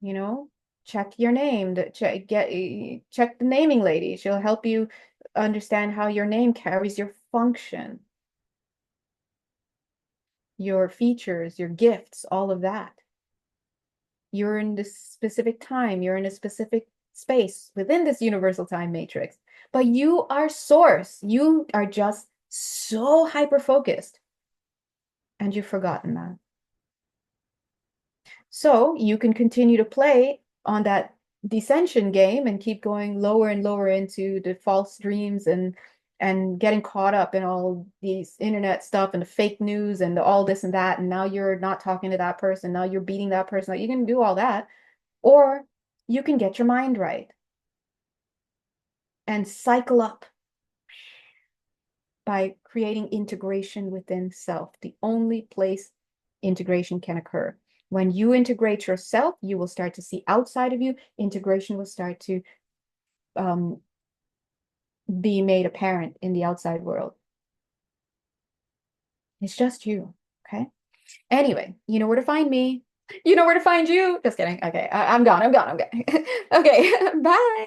You know, check your name, check the naming lady. She'll help you understand how your name carries your function, your features, your gifts, all of that. You're in this specific time, you're in a specific space within this universal time matrix, but you are source. You are just so hyper focused, and you've forgotten that. So you can continue to play on that descension game and keep going lower and lower into the false dreams and getting caught up in all these internet stuff and the fake news and the all this and that. And now you're not talking to that person. Now you're beating that person. You can do all that. Or you can get your mind right and cycle up by creating integration within self, the only place integration can occur. When you integrate yourself, you will start to see outside of you. Integration will start to be made apparent in the outside world. It's just you, okay? Anyway, you know where to find me. You know where to find you. Just kidding. Okay, I'm gone. I'm gone. I'm gone. Okay, bye.